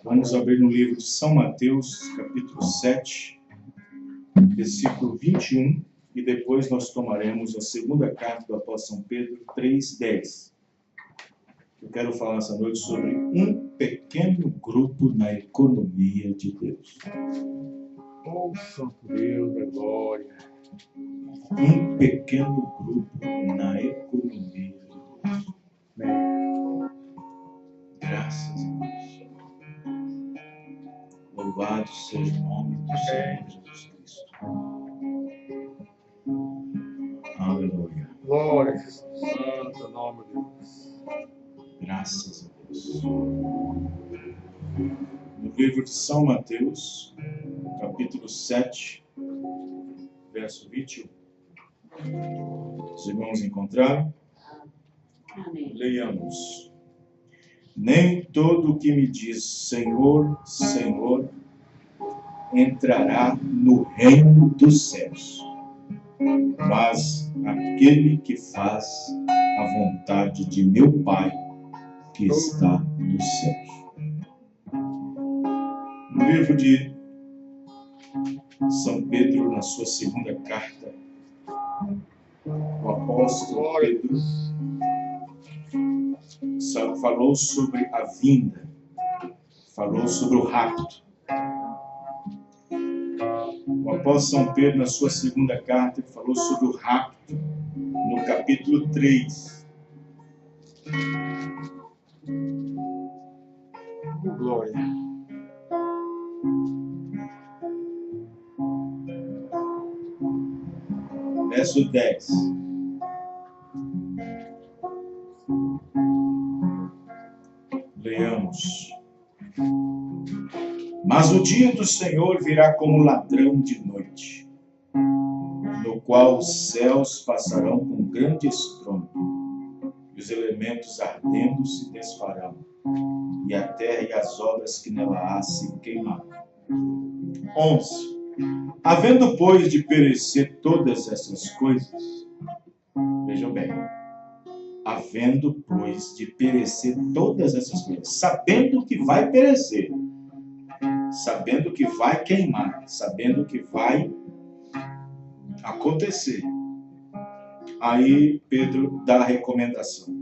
Vamos abrir no livro de São Mateus, capítulo 7, versículo 21, e depois nós tomaremos a segunda carta do apóstolo São Pedro, 3:10. Eu quero falar essa noite sobre um pequeno grupo na economia de Deus. Oh, Santo Deus da glória. Um pequeno grupo na economia de Deus. Graças a Deus. Louvado seja o nome do Senhor Jesus Cristo. Aleluia. Glória, santo nome de Deus. Graças a Deus. No livro de São Mateus, capítulo 7, verso 21. Os irmãos encontraram? Amém. Leiamos. Nem todo o que me diz Senhor, Senhor, entrará no reino dos céus, mas aquele que faz a vontade de meu Pai que está nos céus. No livro de São Pedro, na sua segunda carta, o apóstolo Pedro falou sobre a vinda, falou sobre o rapto. O apóstolo São Pedro, na sua segunda carta, falou sobre o rapto, no capítulo 3. Glória. Verso 10. Leamos. Mas o dia do Senhor virá como ladrão de noite, no qual os céus passarão com grande estrondo, e os elementos ardendo se desfarão, e a terra e as obras que nela há se queimarão. 11. Havendo, pois, de perecer todas essas coisas, vejam bem, havendo, pois, de perecer todas essas coisas, sabendo que vai perecer, sabendo que vai queimar, sabendo que vai acontecer. Aí Pedro dá a recomendação.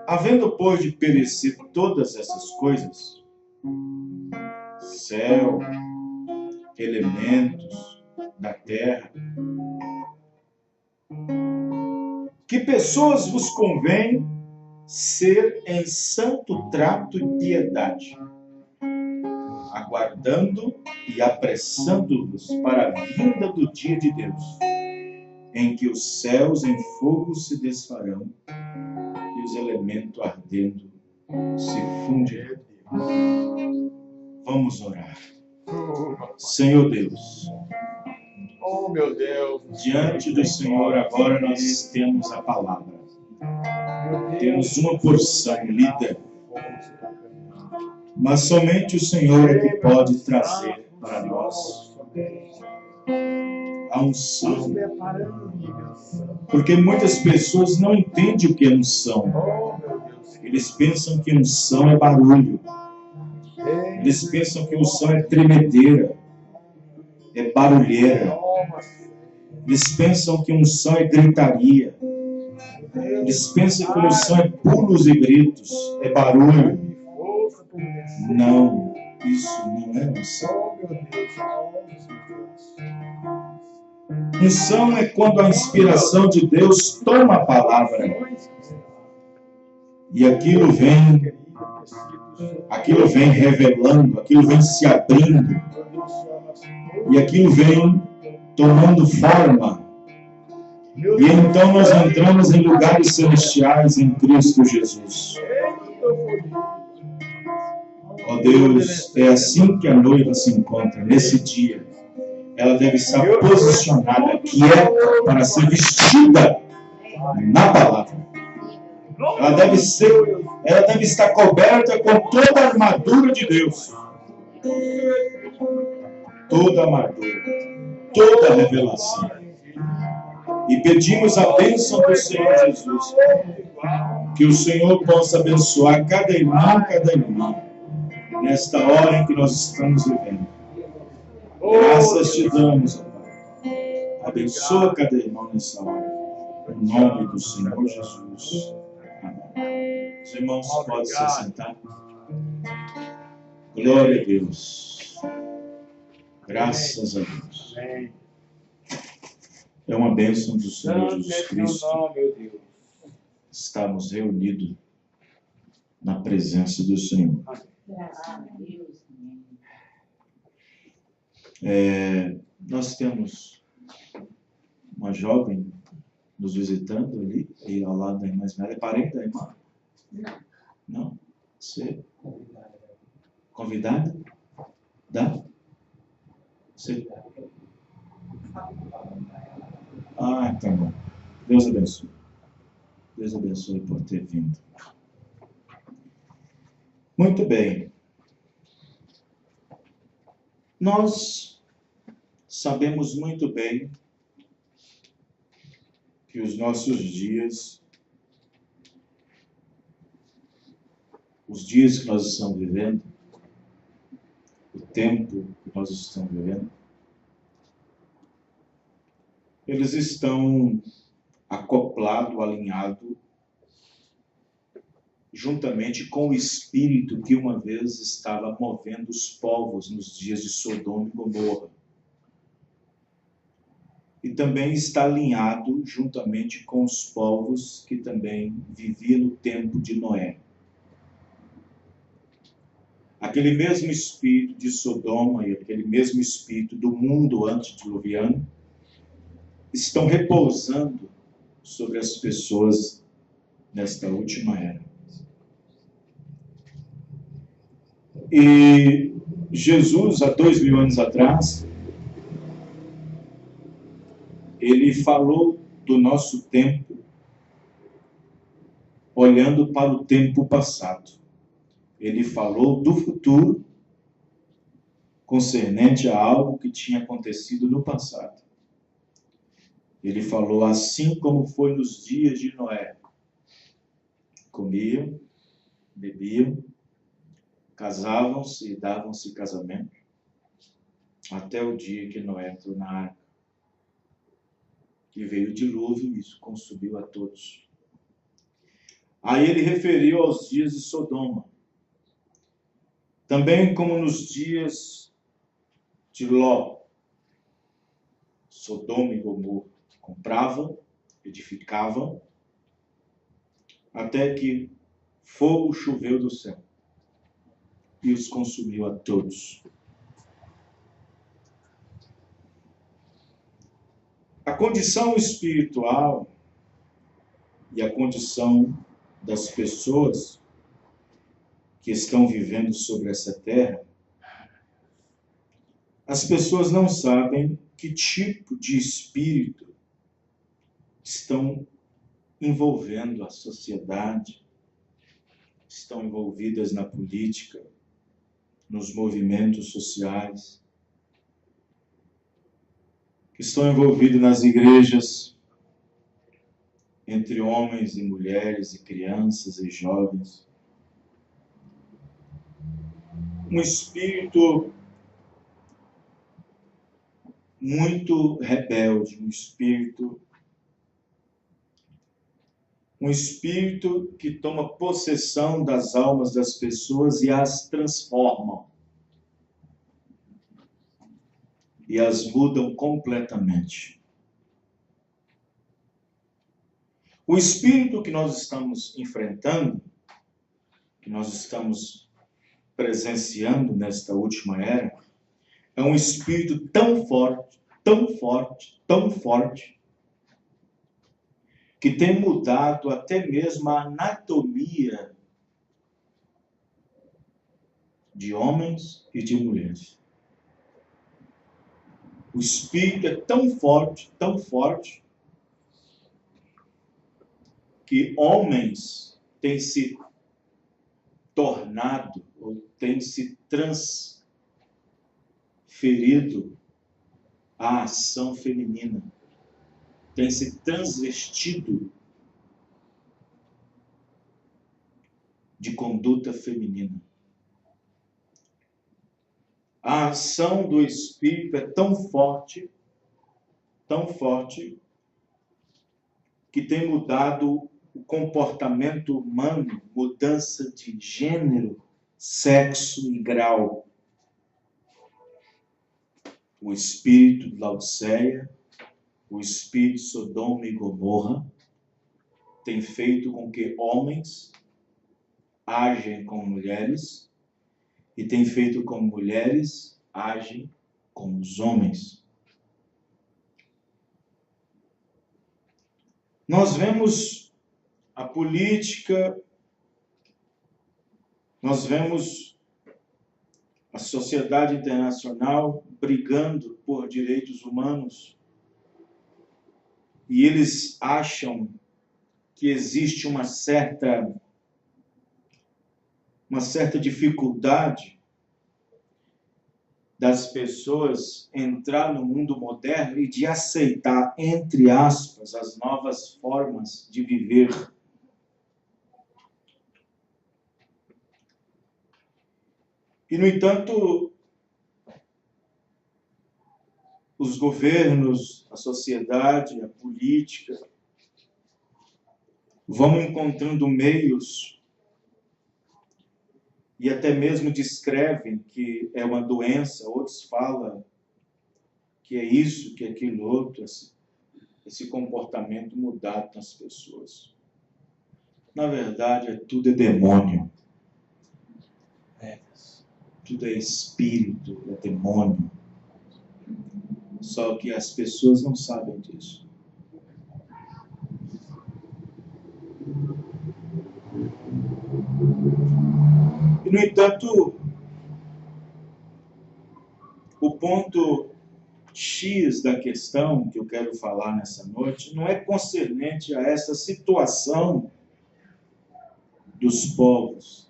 Havendo, pois, de perecer todas essas coisas, céu, elementos da terra, que pessoas vos convém ser em santo trato e piedade, aguardando e apressando-vos para a vinda do dia de Deus, em que os céus em fogo se desfarão e os elementos ardendo se fundirão. Vamos orar. Senhor Deus, Oh, meu Deus. diante do Senhor agora nós temos a palavra. Meu Deus. Temos uma porção lida, mas somente o Senhor é que pode trazer para nós a unção. Porque muitas pessoas não entendem o que é unção. Oh, meu Deus. Eles pensam que unção é barulho. Eles pensam que unção é tremedeira, é barulheira. Eles pensam que unção é gritaria. Eles pensam que unção é pulos e gritos, é barulho. Não, isso não é unção. Unção é quando a inspiração de Deus toma a palavra e aquilo vem revelando, aquilo vem se abrindo e aquilo vem tomando forma. E então nós entramos em lugares celestiais em Cristo Jesus. Ó Deus, é assim que a noiva se encontra nesse dia. Ela deve estar posicionada, quieta, para ser vestida na palavra. Ela deve estar coberta com toda a armadura de Deus. Toda a armadura, toda a revelação. E pedimos a bênção do Senhor Jesus. Que o Senhor possa abençoar cada irmão, nesta hora em que nós estamos vivendo. Graças te damos, ó Pai. Abençoa cada irmão nessa hora. Em nome do Senhor Jesus. Amém. Os irmãos podem se sentar. Glória a Deus. Graças a Deus. É uma bênção do Senhor Jesus Cristo estarmos reunidos na presença do Senhor. Graças a Deus. Nós temos uma jovem nos visitando ali, e ao lado da irmã Ismael. É parente da irmã? Não. Não? Você? Convidada? Dá? Você? Ah, tá bom. Deus abençoe. Deus abençoe por ter vindo. Muito bem. Nós sabemos muito bem que os nossos dias, os dias que nós estamos vivendo, o tempo que nós estamos vivendo, eles estão acoplados, alinhados, juntamente com o Espírito que uma vez estava movendo os povos nos dias de Sodoma e Gomorra. E também está alinhado juntamente com os povos que também viviam no tempo de Noé. Aquele mesmo espírito de Sodoma e aquele mesmo espírito do mundo antediluviano estão repousando sobre as pessoas nesta última era. E Jesus, há 2000 anos atrás, ele falou do nosso tempo olhando para o tempo passado. Ele falou do futuro concernente a algo que tinha acontecido no passado. Ele falou assim como foi nos dias de Noé. Comiam, bebiam, casavam-se e davam-se casamento, até o dia que Noé entrou na arca. E veio o dilúvio e isso consumiu a todos. Aí ele referiu aos dias de Sodoma. Também como nos dias de Ló. Sodoma e Gomorra compravam, edificavam, até que fogo choveu do céu e os consumiu a todos. A condição espiritual e a condição das pessoas que estão vivendo sobre essa terra, as pessoas não sabem que tipo de espírito estão envolvendo a sociedade, estão envolvidas na política, nos movimentos sociais, que estão envolvidos nas igrejas, entre homens e mulheres, e crianças e jovens. Um espírito muito rebelde, um espírito que toma possessão das almas das pessoas e as transforma. E as mudam completamente. O espírito que nós estamos enfrentando, que nós estamos presenciando nesta última era, é um espírito tão forte, tão forte, tão forte, que tem mudado até mesmo a anatomia de homens e de mulheres. O espírito é tão forte, que homens têm se tornado, ou têm se transferido à ação feminina, têm se transvestido de conduta feminina. A ação do Espírito é tão forte, que tem mudado o comportamento humano, mudança de gênero, sexo e grau. O espírito de Laodiceia, o espírito de Sodoma e Gomorra, tem feito com que homens agem como mulheres e tem feito com que mulheres agem como os homens. Nós vemos a política, nós vemos a sociedade internacional brigando por direitos humanos e eles acham que existe uma certa dificuldade das pessoas entrar no mundo moderno e de aceitar, entre aspas, as novas formas de viver. E, no entanto, os governos, a sociedade, a política, vão encontrando meios e até mesmo descrevem que é uma doença, outros falam que é isso, que é aquilo outro, esse comportamento mudado nas pessoas. Na verdade, tudo é demônio. Tudo é espírito, é demônio. Só que as pessoas não sabem disso. E, no entanto, o ponto X da questão que eu quero falar nessa noite não é concernente a essa situação dos povos,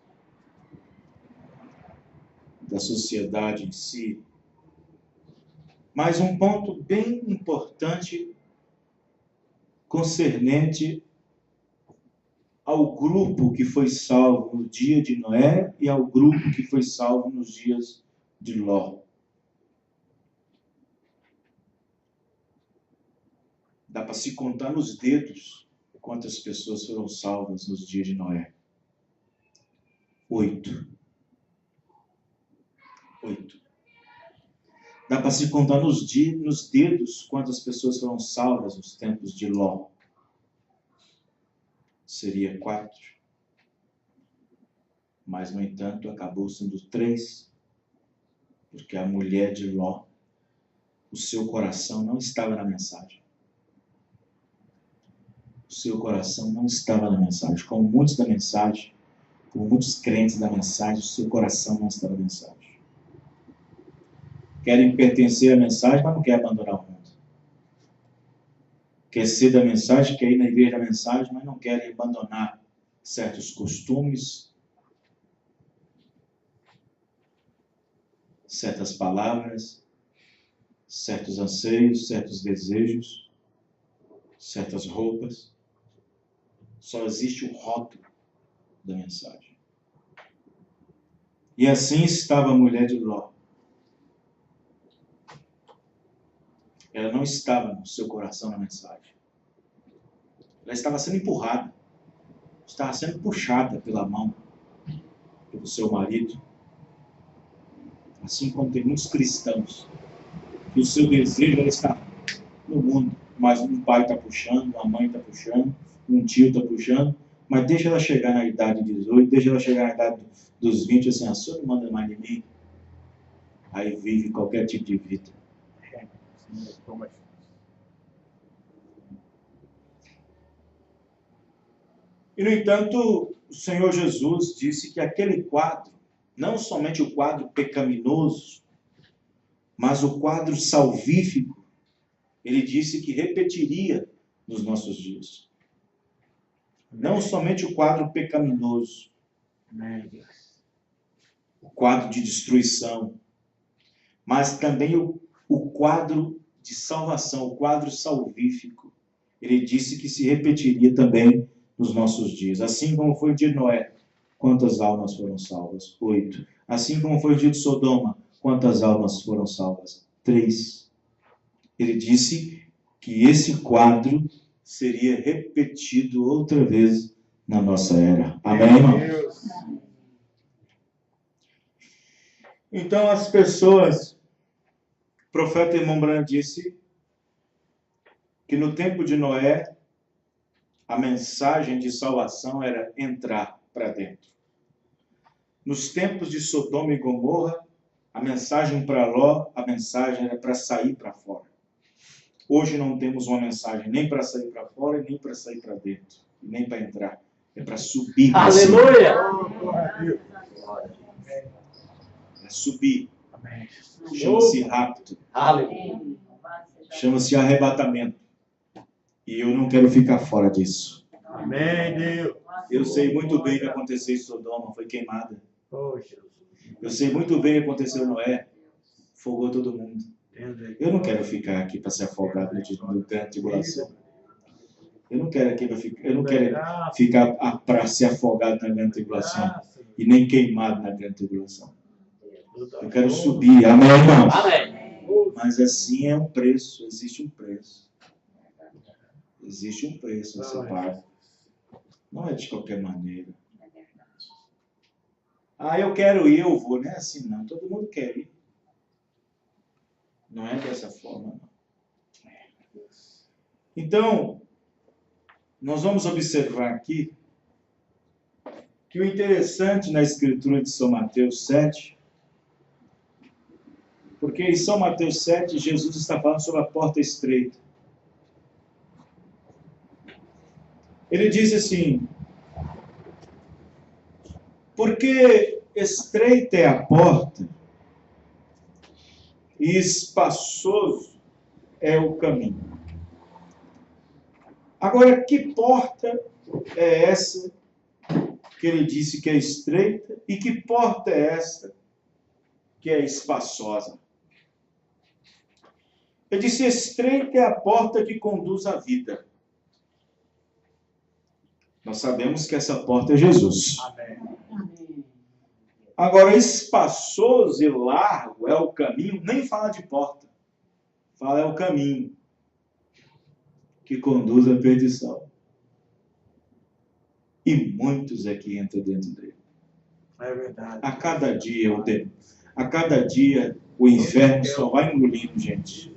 da sociedade em si, mas um ponto bem importante concernente ao grupo que foi salvo no dia de Noé e ao grupo que foi salvo nos dias de Ló. Dá para se contar nos dedos quantas pessoas foram salvas nos dias de Noé. 8. Dá para se contar nos dedos quantas pessoas foram salvas nos tempos de Ló. Seria 4. Mas, no entanto, acabou sendo 3. Porque a mulher de Ló, o seu coração não estava na mensagem. O seu coração não estava na mensagem. Como muitos da mensagem, como muitos crentes da mensagem, o seu coração não está na mensagem. Querem pertencer à mensagem, mas não querem abandonar o mundo. Quer ser da mensagem, quer ir na igreja da mensagem, mas não querem abandonar certos costumes, certas palavras, certos anseios, certos desejos, certas roupas. Só existe o rótulo da mensagem. E assim estava a mulher de Ló. Ela não estava no seu coração na mensagem. Ela estava sendo empurrada. Estava sendo puxada pela mão pelo seu marido. Assim como tem muitos cristãos que o seu desejo era estar no mundo, mas um pai está puxando, uma mãe está puxando, um tio está puxando, mas deixa ela chegar na idade de 18, deixa ela chegar na idade dos 20, assim, a senhora não manda mais de mim. Aí vive qualquer tipo de vida. E, no entanto, o Senhor Jesus disse que aquele quadro, não somente o quadro pecaminoso, mas o quadro salvífico, ele disse que repetiria nos nossos dias. Não somente o quadro pecaminoso, o quadro de destruição, mas também o quadro de salvação, o quadro salvífico. Ele disse que se repetiria também nos nossos dias. Assim como foi o dia de Noé, quantas almas foram salvas? 8. Assim como foi o dia de Sodoma, Quantas almas foram salvas? 3. Ele disse que esse quadro seria repetido outra vez na nossa era. Amém, irmão? Então as pessoas, o profeta irmão Branham disse que no tempo de Noé, a mensagem de salvação era entrar para dentro. Nos tempos de Sodoma e Gomorra, a mensagem para Ló, a mensagem era para sair para fora. Hoje não temos uma mensagem nem para sair para fora, nem para sair para dentro, nem para entrar. É para subir. Aleluia! É subir. Chama-se rapto. Aleluia! Chama-se arrebatamento. E eu não quero ficar fora disso. Amém, Deus. Eu sei muito bem o que aconteceu em Sodoma, foi queimada. Oh, Jesus. Eu sei muito bem o que aconteceu em Noé, fogou todo mundo. Eu não quero ficar aqui para ser afogado no grande tribulação. Eu não quero ficar para ser afogado na grande tribulação e nem queimado na grande tribulação. Eu quero subir, amém, irmãos? Amém! Mas assim é um preço, existe um preço. Existe um preço a ser pago. Não é de qualquer maneira. Ah, eu quero ir, eu vou. Não é assim, não. Todo mundo quer ir. Não é dessa forma, não. Então, nós vamos observar aqui que o interessante na escritura de São Mateus 7, porque em São Mateus 7, Jesus está falando sobre a porta estreita. Ele diz assim: porque estreita é a porta e espaçoso é o caminho. Agora, que porta é essa que ele disse que é estreita e que porta é essa que é espaçosa? Ele disse: estreita é a porta que conduz à vida. Nós sabemos que essa porta é Jesus. Amém. Agora, espaçoso e largo é o caminho, nem fala de porta. Fala é o caminho que conduz à perdição. E muitos é que entram dentro dele. É verdade. A cada dia o inferno só vai engolindo gente.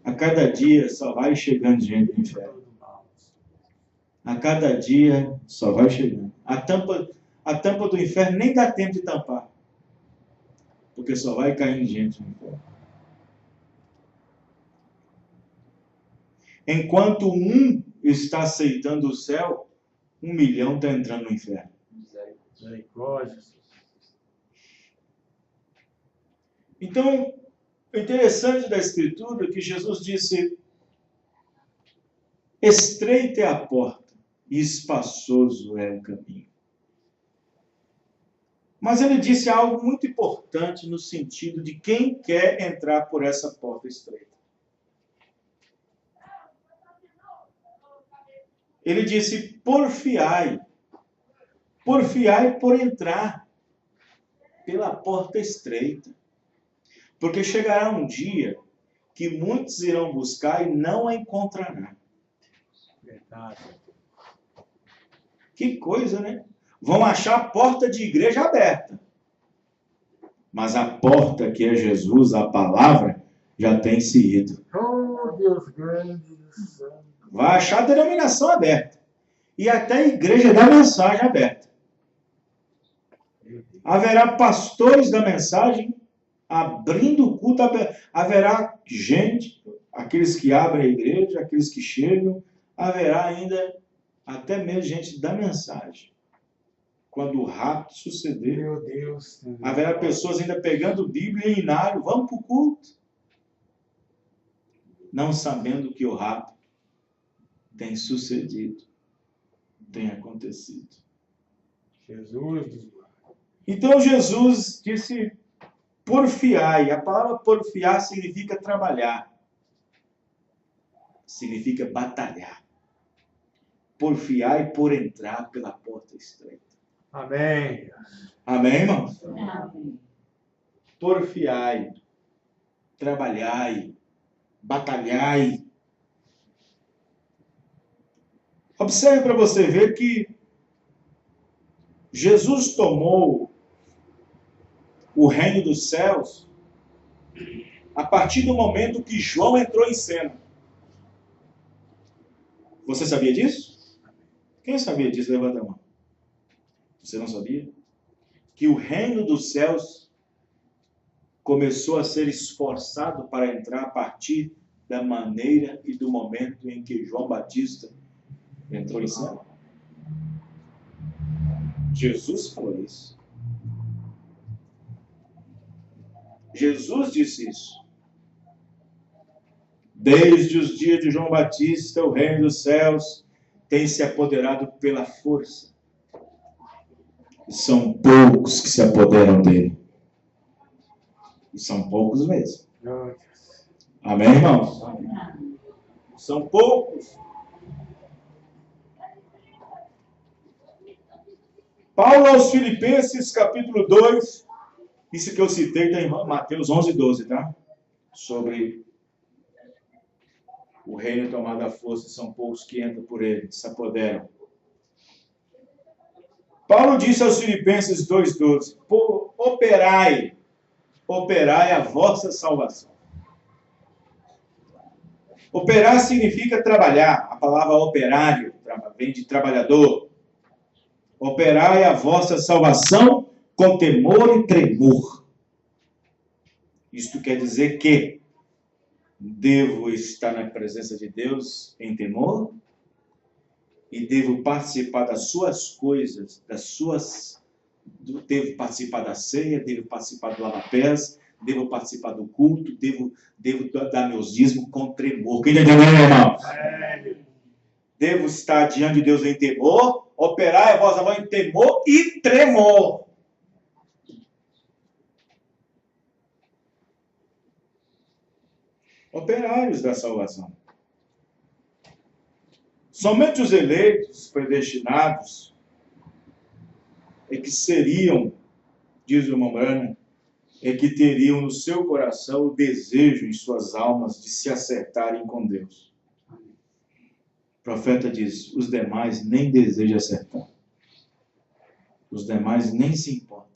A cada dia só vai chegando gente no inferno. A cada dia só vai chegando. A tampa do inferno nem dá tempo de tampar. Porque só vai caindo gente no inferno. Enquanto um está aceitando o céu, 1 milhão está entrando no inferno. Misericórdia. Então, o interessante da Escritura é que Jesus disse: estreita é a porta e espaçoso é o caminho. Mas ele disse algo muito importante no sentido de quem quer entrar por essa porta estreita. Ele disse: porfiai por entrar pela porta estreita. Porque chegará um dia que muitos irão buscar e não a encontrarão. Verdade. Que coisa, né? Vão achar a porta de igreja aberta. Mas a porta que é Jesus, a palavra, já tem se ido. Oh, Deus grande do céu. Vai achar a denominação aberta. E até a igreja da mensagem aberta. Haverá pastores da mensagem abrindo o culto. Haverá gente, aqueles que abrem a igreja, aqueles que chegam. Haverá ainda até mesmo gente da mensagem. Quando o rapto suceder, Meu Deus. haverá pessoas ainda pegando Bíblia e inário, vamos para o culto. Não sabendo que o rapto tem sucedido, tem acontecido. Jesus. Então Jesus disse: porfiai. A palavra porfiar significa trabalhar. Significa batalhar. Porfiai por entrar pela porta estreita. Amém. Amém, irmãos? Amém. porfiai, trabalhai, batalhai. Observe para você ver que Jesus tomou o reino dos céus a partir do momento que João entrou em cena. Você sabia disso? Quem sabia disso? Levanta a mão. Você não sabia? Que o reino dos céus começou a ser esforçado para entrar a partir da maneira e do momento em que João Batista entrou em cena. Jesus falou isso. Jesus disse isso. Desde os dias de João Batista, o reino dos céus tem se apoderado pela força. E são poucos que se apoderam dele. E são poucos mesmo. Amém, irmãos? São poucos. Paulo aos Filipenses, capítulo 2, isso que eu citei está em Mateus 11, 12, tá? Sobre o reino tomado à força, são poucos que entram por ele, se apoderam. Paulo disse aos Filipenses 2,12, operai a vossa salvação. Operar significa trabalhar. A palavra operário vem de trabalhador. Operai a vossa salvação com temor e tremor. Isto quer dizer que devo estar na presença de Deus em temor e devo participar das suas coisas, devo participar da ceia, devo participar do lava-pés, devo participar do culto, devo dar meus dízimos com tremor. Quem está entendendo, irmão? Devo estar diante de Deus em temor, operar a vossa voz em temor e tremor. Operários da salvação. Somente os eleitos, predestinados, é que seriam, diz o irmão Branham, é que teriam no seu coração o desejo em suas almas de se acertarem com Deus. O profeta diz, os demais nem desejam acertar. Os demais nem se importam.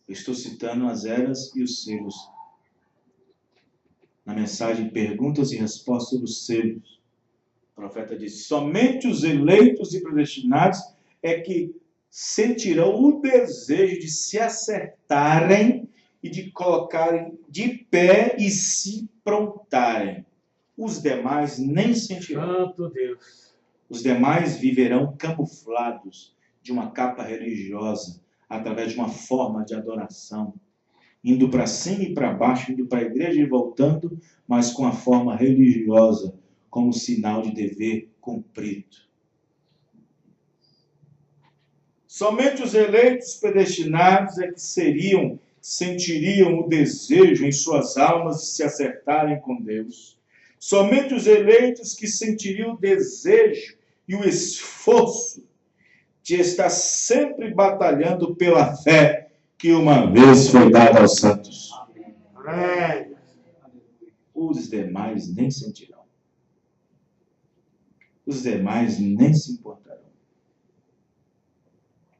Estou citando as eras e os selos. Na mensagem Perguntas e Respostas dos Selos, o profeta diz, somente os eleitos e predestinados é que sentirão o desejo de se acertarem e de colocarem de pé e se prontarem. Os demais nem sentirão. Santo Deus. Os demais viverão camuflados de uma capa religiosa, através de uma forma de adoração, indo para cima e para baixo, indo para a igreja e voltando, mas com a forma religiosa, como sinal de dever cumprido. Somente os eleitos predestinados é que sentiriam o desejo em suas almas de se acertarem com Deus. Somente os eleitos que sentiriam o desejo e o esforço de estar sempre batalhando pela fé que uma vez foi dada aos santos. Amém. Os demais nem sentirão. Os demais nem se importarão.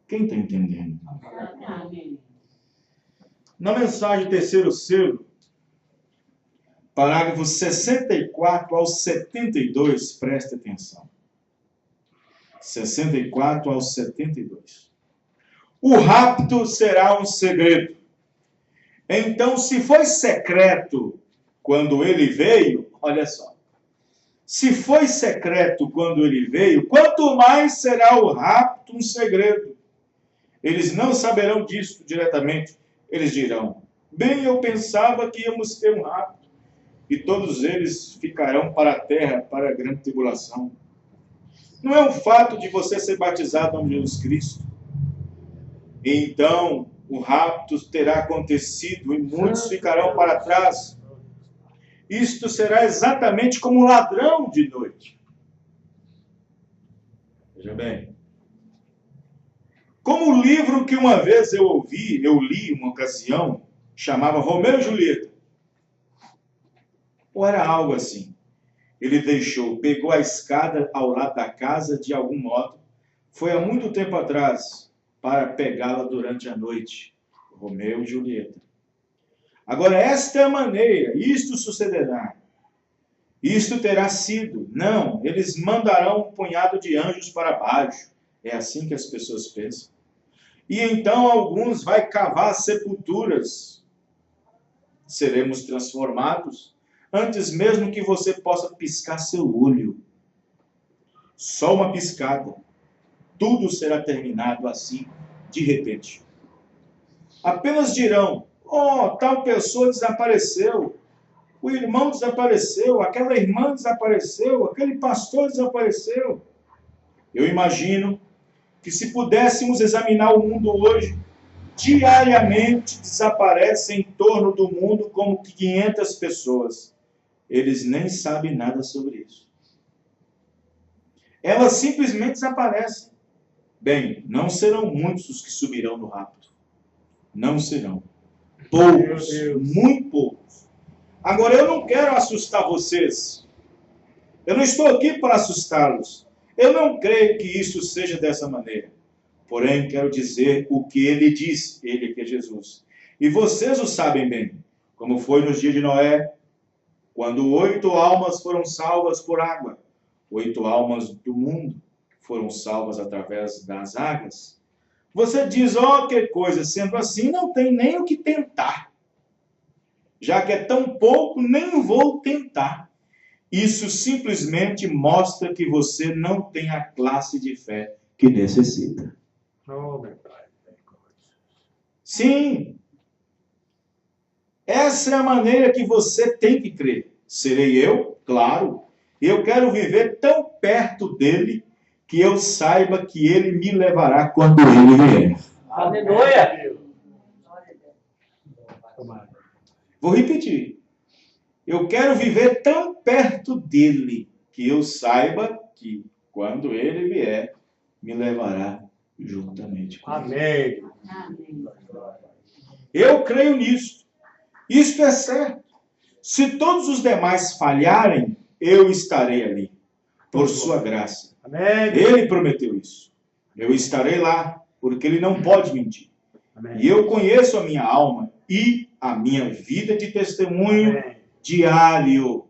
Quem está entendendo? Amém. Na mensagem Terceiro Selo, parágrafos 64 ao 72, preste atenção. 64 ao 72. O rapto será um segredo. Então, se foi secreto quando ele veio, olha só. Se foi secreto quando ele veio, quanto mais será o rapto um segredo. Eles não saberão disso diretamente. Eles dirão, bem, eu pensava que íamos ter um rapto. E todos eles ficarão para a terra, para a grande tribulação. Não é um fato de você ser batizado em nome de Jesus Cristo. E então, o rapto terá acontecido e muitos ficarão para trás. Isto será exatamente como um ladrão de noite. Veja bem. Como o livro que uma vez eu li uma ocasião, chamava Romeu e Julieta. Ou era algo assim. Ele pegou a escada ao lado da casa de algum modo, foi há muito tempo atrás, para pegá-la durante a noite. Romeu e Julieta. Agora, esta é a maneira, isto sucederá. Isto terá sido. Não, eles mandarão um punhado de anjos para baixo. É assim que as pessoas pensam. E então alguns vai cavar sepulturas. Seremos transformados antes mesmo que você possa piscar seu olho. Só uma piscada. Tudo será terminado assim, de repente. Apenas dirão, oh, tal pessoa desapareceu. O irmão desapareceu, aquela irmã desapareceu, aquele pastor desapareceu. Eu imagino que se pudéssemos examinar o mundo hoje, diariamente desaparecem em torno do mundo como 500 pessoas. Eles nem sabem nada sobre isso. Elas simplesmente desaparecem. Bem, não serão muitos os que subirão no rapto. Não serão. Poucos, muito poucos. Agora, eu não quero assustar vocês. Eu não estou aqui para assustá-los. Eu não creio que isso seja dessa maneira. Porém, quero dizer o que ele diz, ele que é Jesus. E vocês o sabem bem, como foi nos dias de Noé, quando 8 almas foram salvas por água. 8 almas do mundo foram salvas através das águas. Você diz, ó, que coisa, sendo assim, não tem nem o que tentar. Já que é tão pouco, nem vou tentar. Isso simplesmente mostra que você não tem a classe de fé que necessita. Oh, meu Pai. Sim. Essa é a maneira que você tem que crer. Serei eu? Claro. Eu quero viver tão perto dele que eu saiba que ele me levará quando ele vier. Aleluia. Vou repetir. Eu quero viver tão perto dele que eu saiba que quando ele vier, me levará juntamente com ele. Amém. Amém. Eu creio nisso. Isto é certo. Se todos os demais falharem, eu estarei ali, por sua graça. Amém. Ele prometeu isso. Eu estarei lá, porque ele não pode mentir. Amém. E eu conheço a minha alma e a minha vida de testemunho Amém. diário.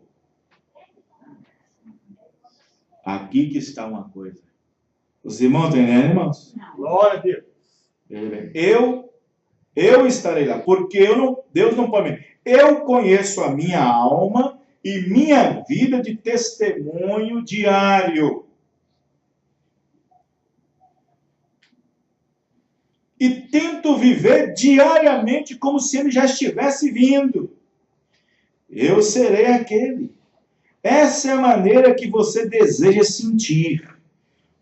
Aqui que está uma coisa. Os irmãos estão entendendo, irmãos? Glória a Deus. Eu estarei lá, porque Deus não pode mentir. Eu conheço a minha alma e minha vida de testemunho diário. E tento viver diariamente como se ele já estivesse vindo. Eu serei aquele. Essa é a maneira que você deseja sentir.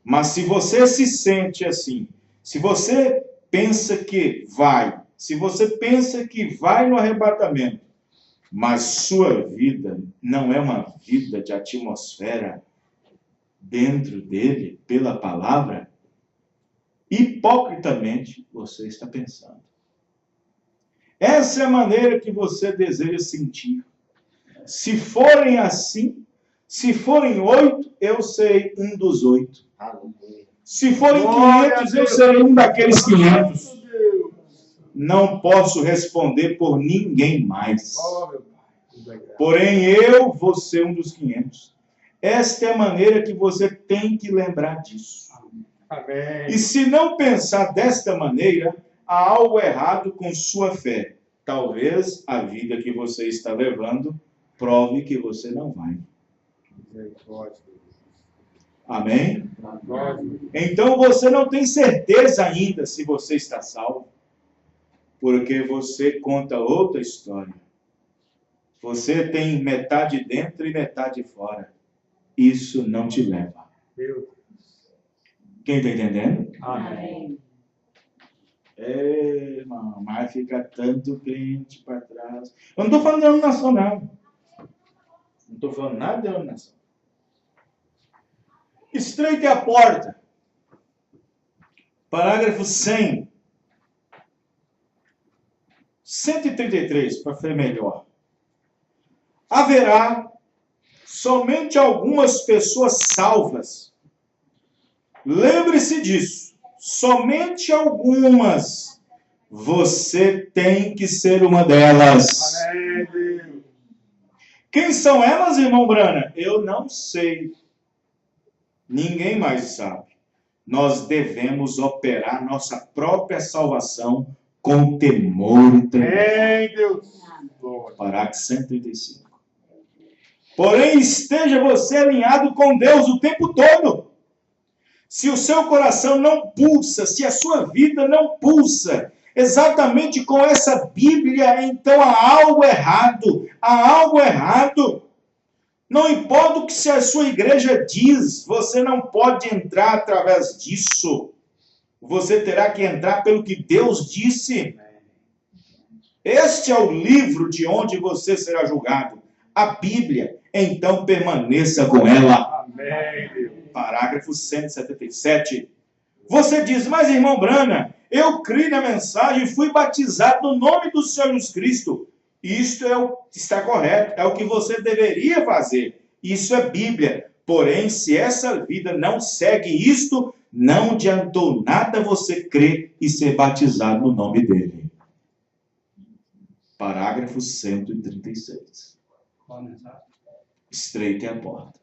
Mas se você se sente assim, se você pensa que vai, se você pensa que vai no arrebatamento, mas sua vida não é uma vida de atmosfera dentro dele, pela palavra, hipocritamente você está pensando. Essa é a maneira que você deseja sentir. Se forem assim, se forem 8, eu serei um dos 8. Se forem 500, eu serei um daqueles 500. Não posso responder por ninguém mais. Oh, meu Pai. Porém, eu vou ser um dos 500. Esta é a maneira que você tem que lembrar disso. Amém. E se não pensar desta maneira, há algo errado com sua fé. Talvez a vida que você está levando prove que você não vai. Misericórdia. Amém? Glória. Então você não tem certeza ainda se você está salvo. Porque você conta outra história. Você tem metade dentro e metade fora. Isso não te leva. Meu Deus. Quem está entendendo? Amém. Irmão, mas fica tanto crente para trás. Eu não estou falando de denominação, não. Não estou falando nada de denominação. Estreita é a porta. Parágrafo 100. 133, para ser melhor. Haverá somente algumas pessoas salvas. Lembre-se disso. Somente algumas. Você tem que ser uma delas. Amém, Deus. Quem são elas, irmão Brana? Eu não sei. Ninguém mais sabe. Nós devemos operar nossa própria salvação com temor e tremor. Amém, Deus. Parágrafo 135. Porém, esteja você alinhado com Deus o tempo todo. Se o seu coração não pulsa, se a sua vida não pulsa exatamente com essa Bíblia, então há algo errado. Há algo errado. Não importa o que a sua igreja diz, você não pode entrar através disso. Você terá que entrar pelo que Deus disse. Este é o livro de onde você será julgado. A Bíblia. Então permaneça com ela. Amém, Deus. Parágrafo 177. Você diz, mas irmão Brana, eu criei na mensagem e fui batizado no nome do Senhor Jesus Cristo. Isto está correto, é o que você deveria fazer. Isso é Bíblia. Porém, se essa vida não segue isto, não adiantou nada você crer e ser batizado no nome dele. Parágrafo 136. Qual a mensagem? Estreite a porta.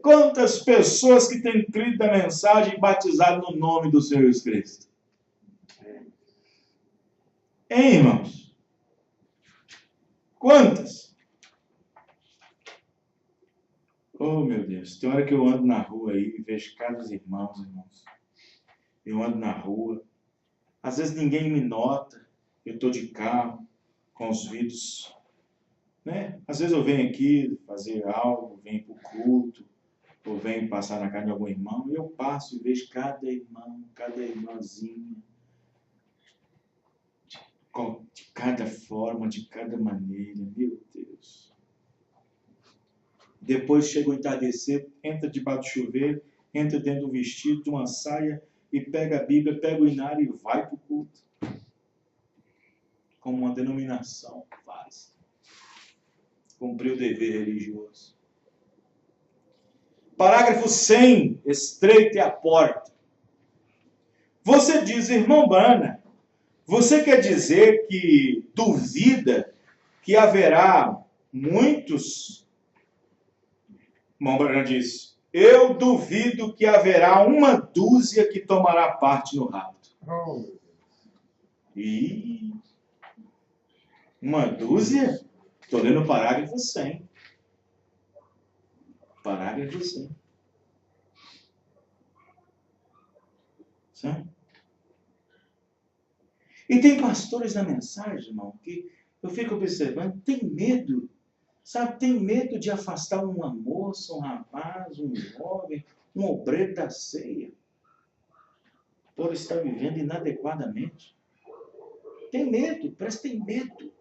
Quantas pessoas que têm crido na mensagem e batizado no nome do Senhor Jesus Cristo? Hein, irmãos? Quantas? Oh, meu Deus. Tem hora que eu ando na rua aí e vejo cada irmãos. Eu ando na rua. Às vezes ninguém me nota. Eu estou de carro, com os vidros, né? Às vezes eu venho aqui fazer algo, venho para o culto, ou venho passar na casa de algum irmão, e eu passo e vejo cada irmão, cada irmãzinha, de cada forma, de cada maneira. Meu Deus. Depois chega o entardecer, entra debaixo do chuveiro, entra dentro do vestido, de uma saia, e pega a Bíblia, pega o inário e vai para o culto. Como uma denominação faz. Cumprir o dever religioso. Parágrafo 100. Estreite a porta. Você diz, irmão Brana, você quer dizer que duvida que haverá muitos? Irmão Brana diz, eu duvido que haverá uma dúzia que tomará parte no rapto. E uma dúzia? Estou lendo o parágrafo 100. Parágrafo 100. Sabe? E tem pastores na mensagem, irmão, que eu fico observando, tem medo, sabe? Tem medo de afastar uma moça, um rapaz, um jovem, um obreiro da ceia, por estar vivendo inadequadamente. Tem medo, parece que tem medo.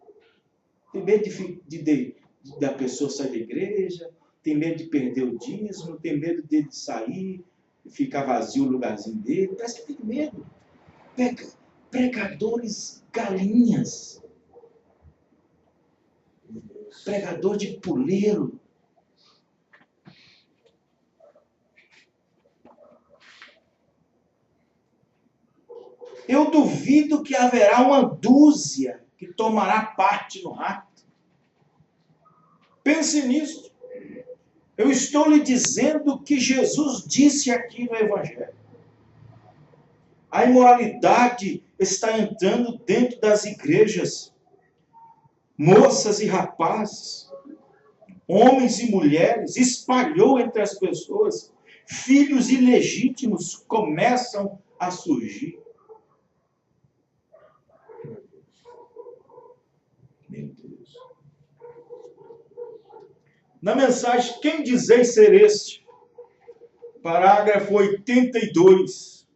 Tem medo da pessoa sair da igreja, tem medo de perder o dízimo, tem medo dele sair e ficar vazio o lugarzinho dele. Parece que tem medo. Pregadores galinhas. Pregador de puleiro. Eu duvido que haverá uma dúzia que tomará parte no rapto. Pense nisso. Eu estou lhe dizendo que Jesus disse aqui no Evangelho. A imoralidade está entrando dentro das igrejas. Moças e rapazes, homens e mulheres, espalhou entre as pessoas. Filhos ilegítimos começam a surgir. Meu Deus. Na mensagem, quem dizeis ser este? Parágrafo 82.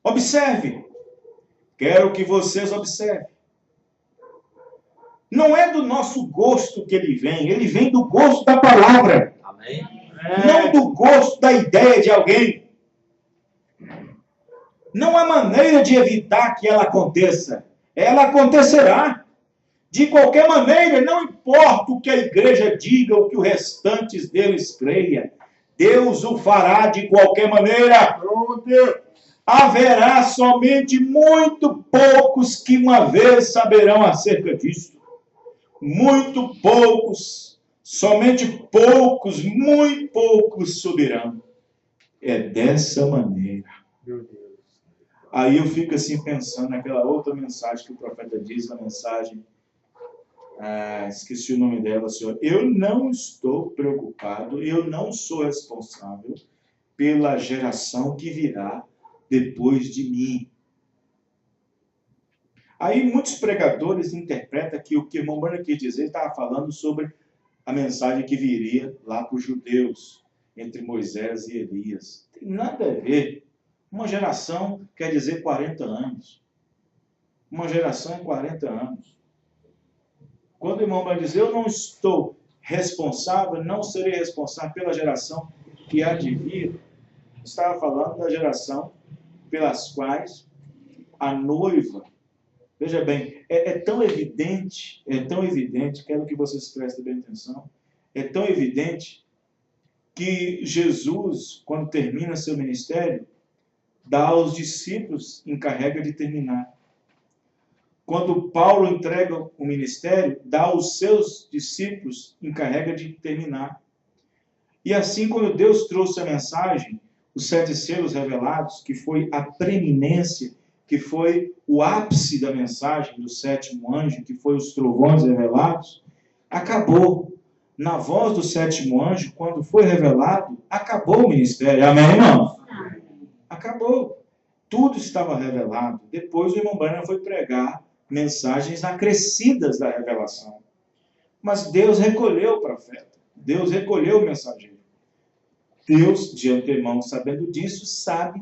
Observe. Quero que vocês observem. Não é do nosso gosto que ele vem do gosto da palavra. Amém. não do gosto da ideia de alguém. Não há maneira de evitar que ela aconteça. Ela acontecerá. De qualquer maneira, não importa o que a igreja diga, o que os restantes deles creia, Deus o fará de qualquer maneira. Haverá somente muito poucos que uma vez saberão acerca disso. Muito poucos, somente poucos, muito poucos subirão. É dessa maneira. Meu Deus. Aí eu fico assim pensando naquela outra mensagem que o profeta diz, na mensagem, esqueci o nome dela, Senhor. Eu não estou preocupado, eu não sou responsável pela geração que virá depois de mim. Aí muitos pregadores interpretam que o que o irmão Branham quis dizer, estava falando sobre a mensagem que viria lá para os judeus, entre Moisés e Elias. Tem nada a ver. Uma geração quer dizer 40 anos. Uma geração é 40 anos. Quando o irmão vai dizer, eu não estou responsável, não serei responsável pela geração que há de vir, estava falando da geração pelas quais a noiva, veja bem, é tão evidente, quero que vocês prestem bem atenção, é tão evidente que Jesus, quando termina seu ministério, dá aos discípulos, encarrega de terminar. Quando Paulo entrega o ministério, dá aos seus discípulos, encarrega de terminar. E assim, quando Deus trouxe a mensagem, os 7 selos revelados, que foi a preeminência, que foi o ápice da mensagem do 7º anjo, que foi os trovões revelados, acabou. Na voz do 7º anjo, quando foi revelado, acabou o ministério. Amém, irmão? Acabou. Tudo estava revelado. Depois o irmão Branham foi pregar mensagens acrescidas da revelação. Mas Deus recolheu o profeta. Deus recolheu o mensageiro. Deus, de antemão, sabendo disso, sabe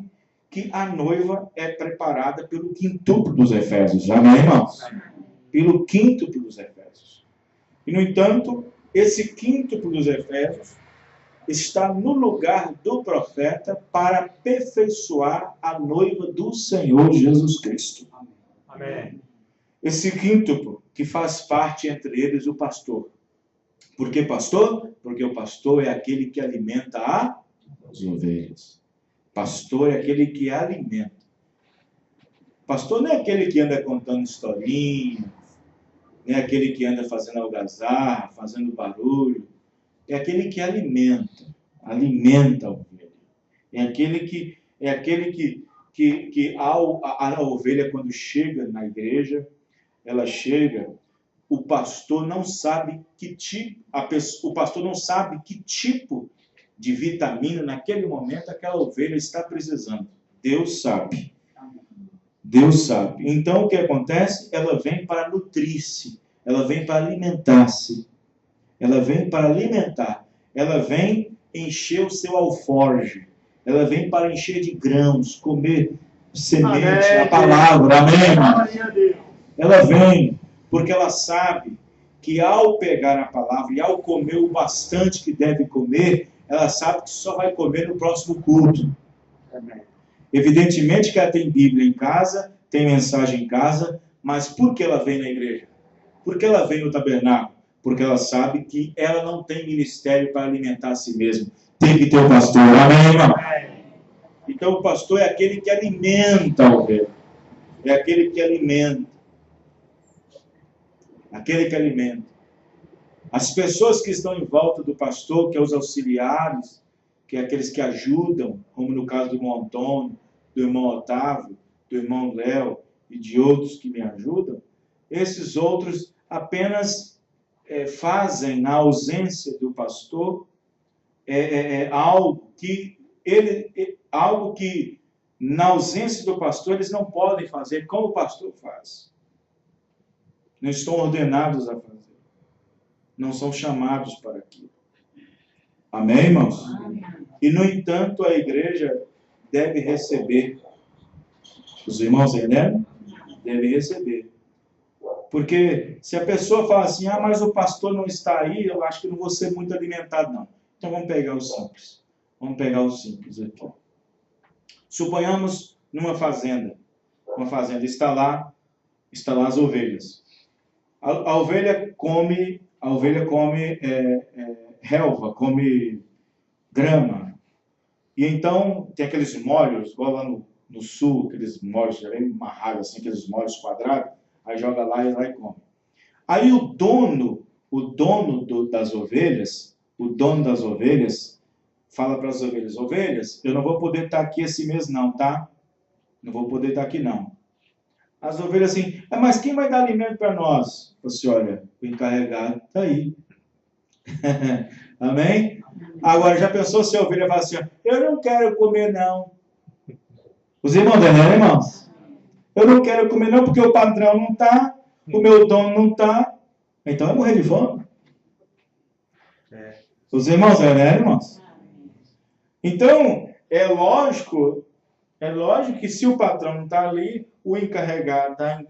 que a noiva é preparada pelo quintuplo dos Efésios. Amém, irmãos? Pelo quíntuplo dos Efésios. E, no entanto, esse quíntuplo dos Efésios está no lugar do profeta para aperfeiçoar a noiva do Senhor Jesus Cristo. Amém. Esse quíntuplo que faz parte entre eles o pastor. Por que pastor? Porque o pastor é aquele que alimenta as ovelhas. Pastor é aquele que alimenta. Pastor não é aquele que anda contando historinha, não é aquele que anda fazendo algazarra, fazendo barulho. É aquele que alimenta a ovelha. É aquele que a ovelha, quando chega na igreja, ela chega, o pastor não sabe que tipo de vitamina naquele momento aquela ovelha está precisando. Deus sabe. Deus sabe. Então o que acontece? Ela vem para nutrir-se, ela vem para alimentar-se, ela vem para alimentar, ela vem encher o seu alforje, ela vem para encher de grãos, comer semente, Amém. a palavra. Amém? Glória a Deus. Ela vem porque ela sabe que ao pegar a palavra e ao comer o bastante que deve comer, ela sabe que só vai comer no próximo culto. Amém. Evidentemente que ela tem Bíblia em casa, tem mensagem em casa, mas por que ela vem na igreja? Por que ela vem no tabernáculo? Porque ela sabe que ela não tem ministério para alimentar a si mesma. Tem que ter o pastor. Amém, irmão? Então o pastor é aquele que alimenta a ovelha. É aquele que alimenta. Aquele que alimenta. As pessoas que estão em volta do pastor, que é os auxiliares, que é aqueles que ajudam, como no caso do irmão Antônio, do irmão Otávio, do irmão Léo e de outros que me ajudam, esses outros apenas fazem, na ausência do pastor, algo que na ausência do pastor eles não podem fazer como o pastor faz. Não estão ordenados a fazer. Não são chamados para aquilo. Amém, irmãos? Amém. E, no entanto, a igreja deve receber. Os irmãos entendem? Deve receber. Porque se a pessoa fala assim, mas o pastor não está aí, eu acho que não vou ser muito alimentado, não. Então vamos pegar o simples. Vamos pegar o simples aqui. Suponhamos numa fazenda. Uma fazenda está lá as ovelhas. A ovelha come relva, come grama. E então tem aqueles molhos, igual lá no sul, aqueles molhos já bem amarrados, assim, aqueles molhos quadrados, aí joga lá e come. Aí o dono das ovelhas fala para as ovelhas: ovelhas, eu não vou poder estar aqui esse mês não, tá? Não vou poder estar aqui não. As ovelhas assim: mas quem vai dar alimento para nós? Você olha, o encarregado está aí. Amém? Agora, já pensou se a ovelha fala assim: eu não quero comer não. Os irmãos, né, irmãos? Eu não quero comer não porque o patrão não está, o meu dono não está. Então vai morrer de fome. Os irmãos, né, irmãos? Então, é lógico que se o patrão não está ali, o encarregado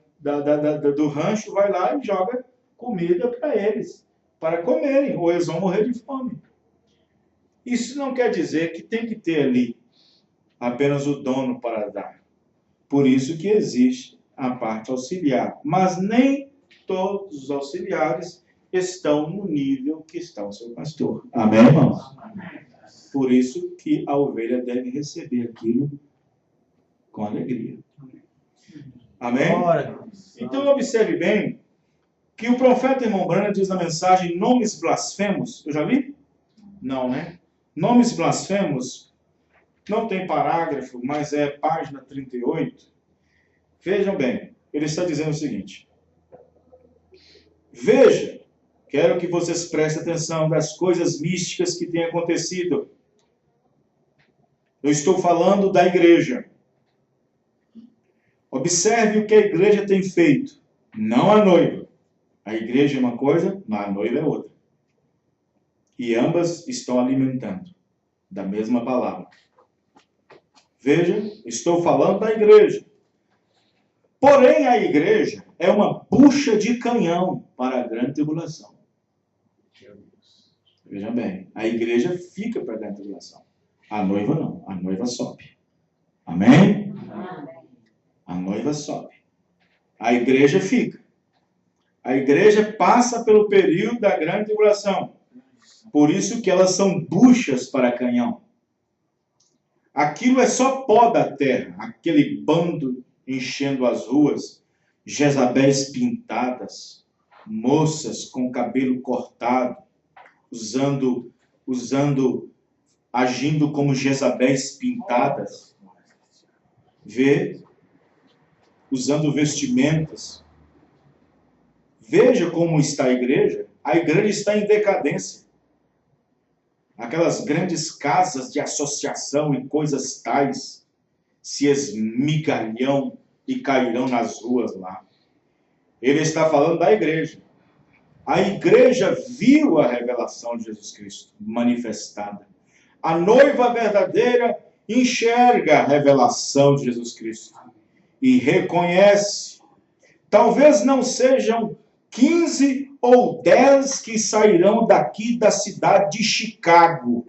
do rancho vai lá e joga comida para eles, para comerem, ou eles vão morrer de fome. Isso não quer dizer que tem que ter ali apenas o dono para dar. Por isso que existe a parte auxiliar. Mas nem todos os auxiliares estão no nível que está o seu pastor. Amém, irmãos? Por isso que a ovelha deve receber aquilo com alegria. Amém? Então observe bem que o profeta irmão Branham diz na mensagem nomes blasfemos. Eu já li? Não, né? Nomes blasfemos não tem parágrafo, mas é página 38. Vejam bem, ele está dizendo o seguinte: veja, quero que vocês prestem atenção das coisas místicas que têm acontecido. Eu estou falando da igreja. Observe o que a igreja tem feito, não a noiva. A igreja é uma coisa, mas a noiva é outra. E ambas estão alimentando da mesma palavra. Veja, estou falando da igreja. Porém, a igreja é uma bucha de canhão para a grande tribulação. Veja bem, a igreja fica para a grande tribulação. A noiva não, a noiva sobe. Amém? A noiva sobe. A igreja fica. A igreja passa pelo período da grande tribulação. Por isso que elas são buchas para canhão. Aquilo é só pó da terra, aquele bando enchendo as ruas, Jezabéis pintadas, moças com cabelo cortado, agindo como Jezabéis pintadas, usando vestimentas. Veja como está a igreja. A igreja está em decadência. Aquelas grandes casas de associação e coisas tais se esmigalham e cairão nas ruas lá. Ele está falando da igreja. A igreja viu a revelação de Jesus Cristo manifestada. A noiva verdadeira enxerga a revelação de Jesus Cristo e reconhece. Talvez não sejam 15 ou 10 que sairão daqui da cidade de Chicago.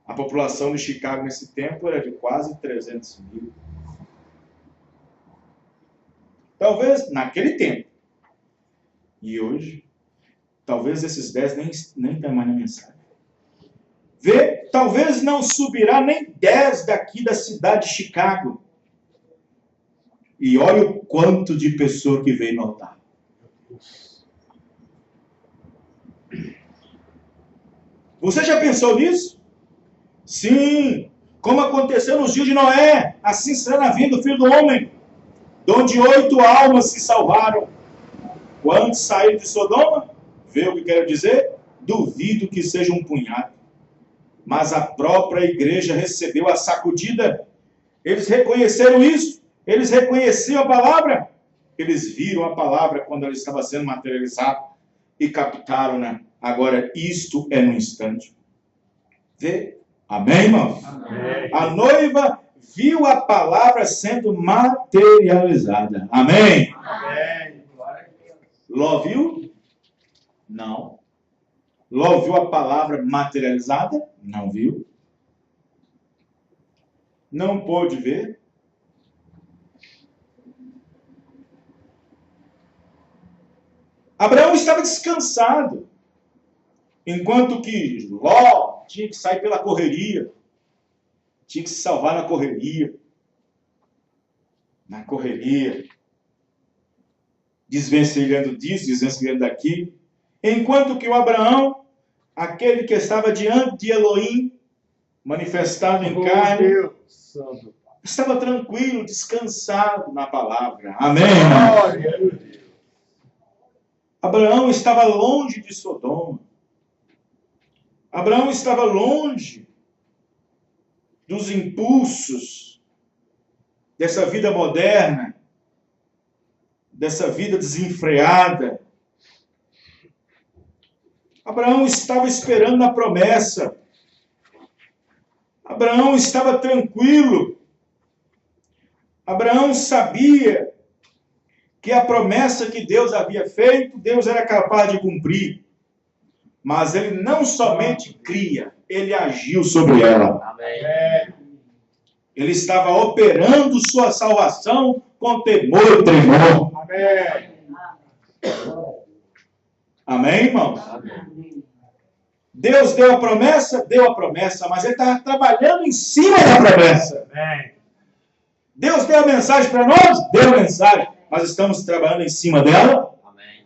A população de Chicago nesse tempo era de quase 300 mil. Talvez naquele tempo. E hoje, talvez esses 10 nem tem mais na mensagem. Talvez não subirá nem 10 daqui da cidade de Chicago. E olha o quanto de pessoa que veio no altar. Você já pensou nisso? Sim, como aconteceu nos dias de Noé, assim será na vinda do Filho do Homem, onde 8 almas se salvaram. Quantos saíram de Sodoma? Vê o que quero dizer? Duvido que seja um punhado. Mas a própria igreja recebeu a sacudida. Eles reconheceram isso. Eles reconheciam a palavra. Eles viram a palavra quando ela estava sendo materializada e captaram-na. Agora, isto é no instante. Vê? Amém, irmãos? Amém. A noiva viu a palavra sendo materializada. Amém? Amém. Ló viu? Não. Ló viu a palavra materializada? Não viu. Não pôde ver. Abraão estava descansado, enquanto que Ló tinha que sair pela correria, tinha que se salvar na correria, desvencilhando disso, desvencilhando daquilo, enquanto que o Abraão, aquele que estava diante de Elohim, manifestado em carne, Deus Santo. estava tranquilo, descansado na palavra. Amém? Glória a Deus. Abraão estava longe de Sodoma. Abraão estava longe dos impulsos dessa vida moderna, dessa vida desenfreada. Abraão estava esperando a promessa. Abraão estava tranquilo. Abraão sabia que a promessa que Deus havia feito, Deus era capaz de cumprir. Mas ele não somente cria, ele agiu sobre ela. Amém. Ele estava operando sua salvação com temor e tremor. Amém. Amém, irmãos? Amém. Deus deu a promessa, mas ele estava trabalhando em cima da promessa. Amém. Deus deu a mensagem para nós, deu a mensagem, mas estamos trabalhando em cima dela? Amém.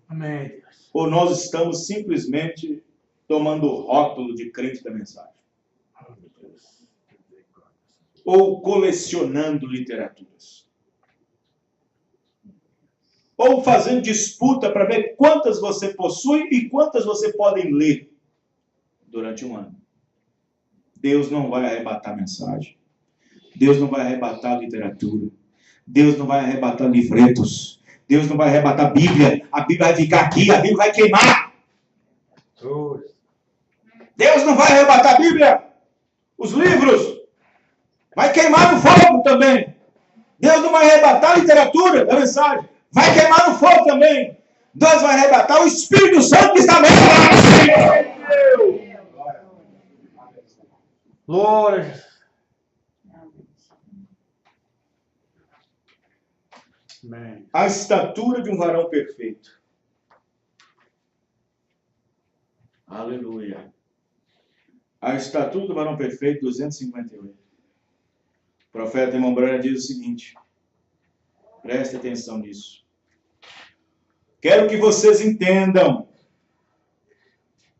Amém, Deus. Ou nós estamos simplesmente tomando o rótulo de crente da mensagem? Oh, meu Deus. Ou colecionando literaturas? Ou fazendo disputa para ver quantas você possui e quantas você pode ler durante um ano? Deus não vai arrebatar a mensagem. Deus não vai arrebatar a literatura. Deus não vai arrebatar livretos. Deus não vai arrebatar a Bíblia. A Bíblia vai ficar aqui, a Bíblia vai queimar. Deus não vai arrebatar a Bíblia. Os livros vai queimar no fogo também. Deus não vai arrebatar a literatura da mensagem. Vai queimar no fogo também. Deus vai arrebatar o Espírito Santo que está nele. Glória a Jesus. Amém. A estatura de um varão perfeito. Aleluia. A estatura do varão perfeito, 258. O profeta irmão Branham diz o seguinte. Preste atenção nisso. Quero que vocês entendam.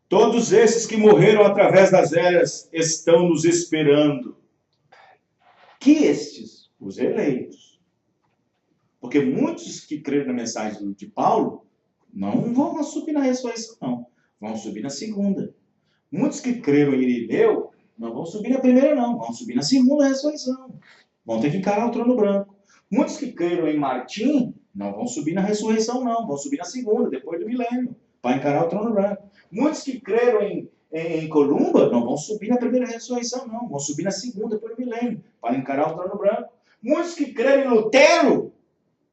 Todos esses que morreram através das eras estão nos esperando. Que estes? Os eleitos. Porque muitos que creram na mensagem de Paulo não vão subir na ressurreição, não. Vão subir na segunda. Muitos que creram em Irineu não vão subir na primeira, não. Vão subir na segunda ressurreição. Vão ter que encarar o trono branco. Muitos que creram em Martim não vão subir na ressurreição, não. Vão subir na segunda, depois do milênio, para encarar o trono branco. Muitos que creram em Columba não vão subir na primeira ressurreição, não. Vão subir na segunda, depois do milênio, para encarar o trono branco. Muitos que creram em Lutero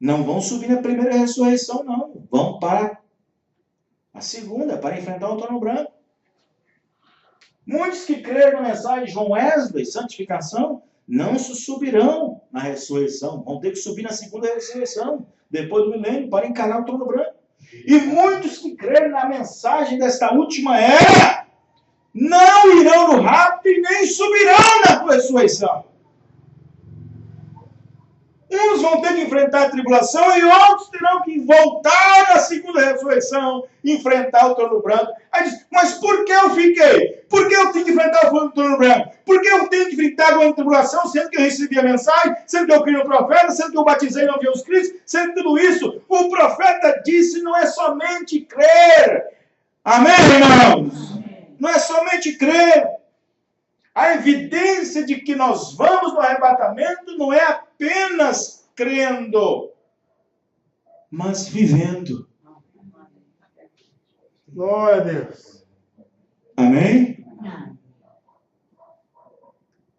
não vão subir na primeira ressurreição, não. Vão para a segunda, para enfrentar o trono branco. Muitos que creram na mensagem de João Wesley, santificação, não subirão na ressurreição. Vão ter que subir na segunda ressurreição, depois do milênio, para encarar o trono branco. E muitos que creram na mensagem desta última era, não irão no rapto e nem subirão na ressurreição. Uns vão ter que enfrentar a tribulação e outros terão que voltar à segunda ressurreição e enfrentar o trono branco. Aí diz, mas por que eu fiquei? Por que eu tenho que enfrentar o trono branco? Por que eu tenho que enfrentar a tribulação, sendo que eu recebi a mensagem, sendo que eu criei no profeta, sendo que eu batizei no Jesus Cristo, sendo tudo isso? O profeta disse, não é somente crer. Amém, irmãos? Não é somente crer. A evidência de que nós vamos no arrebatamento não é apenas crendo, mas vivendo. Glória a Deus. Amém?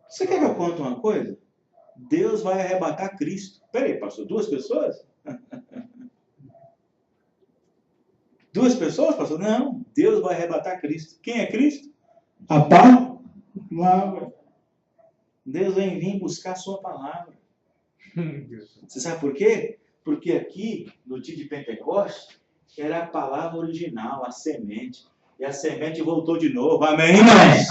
Você quer que eu conte uma coisa? Deus vai arrebatar Cristo. Peraí, pastor, duas pessoas? 2 pessoas, pastor? Não, Deus vai arrebatar Cristo. Quem é Cristo? A palavra. Deus vem vir buscar a sua palavra. Você sabe por quê? Porque aqui, no dia de Pentecostes, era a palavra original, a semente. E a semente voltou de novo. Amém, irmãos?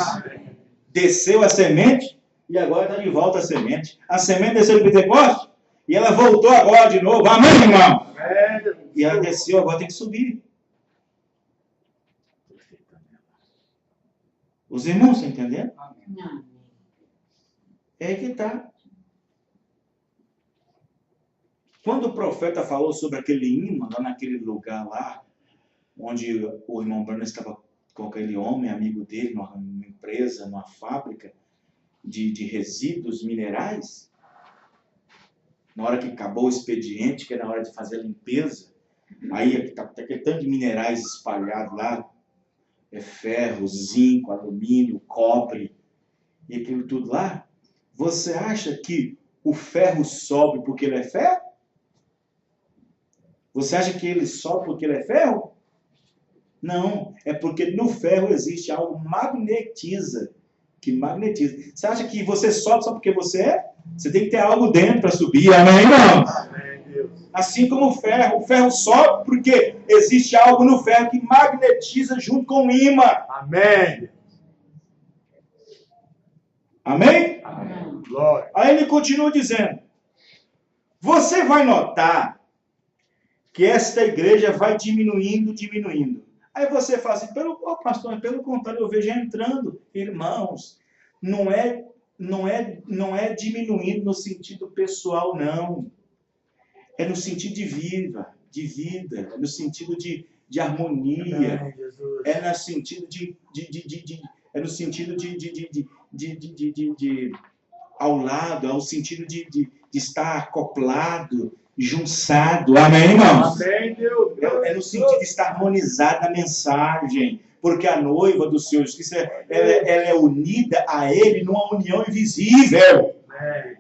Desceu a semente e agora está de volta a semente. A semente desceu de Pentecostes e ela voltou agora de novo. Amém, irmão? E ela desceu, agora tem que subir. Os irmãos estão entendendo? Não. É aí que está. Quando o profeta falou sobre aquele imã, lá naquele lugar lá, onde o irmão Bruno estava com aquele homem, amigo dele, numa empresa, numa fábrica de resíduos minerais, na hora que acabou o expediente, que era na hora de fazer a limpeza, aí está aquele tanto de minerais espalhados lá, ferro, zinco, alumínio, cobre, e aquilo tudo lá. Você acha que o ferro sobe porque ele é ferro? Você acha que ele sobe porque ele é ferro? Não, é porque no ferro existe algo que magnetiza. Você acha que você sobe só porque você é? Você tem que ter algo dentro para subir, amém, irmão? Amém, Deus. Assim como o ferro sobe porque existe algo no ferro que magnetiza junto com o ímã. Amém. Amém? Não. Glória. Aí ele continua dizendo, você vai notar que esta igreja vai diminuindo. Aí você fala assim, pastor, pelo contrário, eu vejo entrando. Irmãos, não é diminuindo no sentido pessoal, não. É no sentido de vida, é no sentido de harmonia, Amém, Jesus. é no sentido é no sentido de ao lado, é o sentido de estar acoplado, junçado. Amém, irmãos? Amém, Deus. É no sentido de estar harmonizado na mensagem, porque a noiva do Senhor Jesus, ela é unida a Ele numa união invisível. Amém.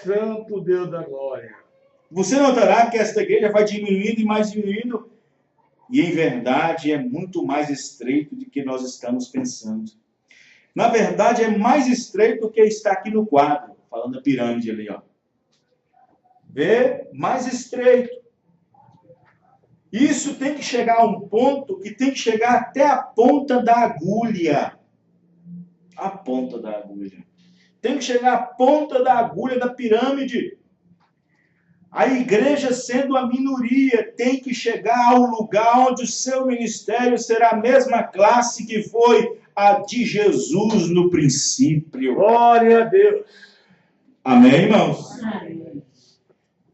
Santo Deus da glória. Você notará que esta igreja vai diminuindo e mais diminuindo, e em verdade é muito mais estreito do que nós estamos pensando. Na verdade, é mais estreito do que está aqui no quadro, falando da pirâmide ali, ó. Vê? Mais estreito. Isso tem que chegar a um ponto que tem que chegar até a ponta da agulha. A ponta da agulha. Tem que chegar à ponta da agulha da pirâmide. A igreja, sendo a minoria, tem que chegar ao lugar onde o seu ministério será a mesma classe que foi a de Jesus no princípio. Glória a Deus. Amém, irmãos? Amém.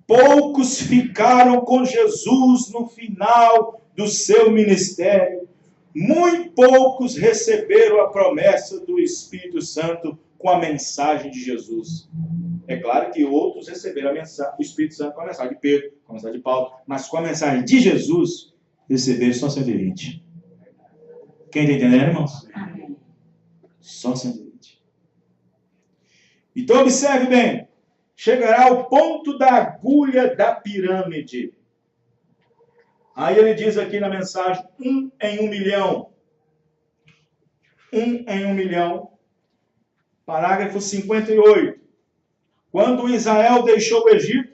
Poucos ficaram com Jesus no final do seu ministério. Muito poucos receberam a promessa do Espírito Santo com a mensagem de Jesus. É claro que outros receberam a mensagem, o Espírito Santo com a mensagem de Pedro, com a mensagem de Paulo, mas com a mensagem de Jesus, receberam só 120. Quem está entendendo, irmãos? Amém. Só 120. Então observe bem. Chegará ao ponto da agulha da pirâmide. Aí ele diz aqui na mensagem, 1 em 1 milhão. 1 em 1 milhão. Parágrafo 58. Quando Israel deixou o Egito,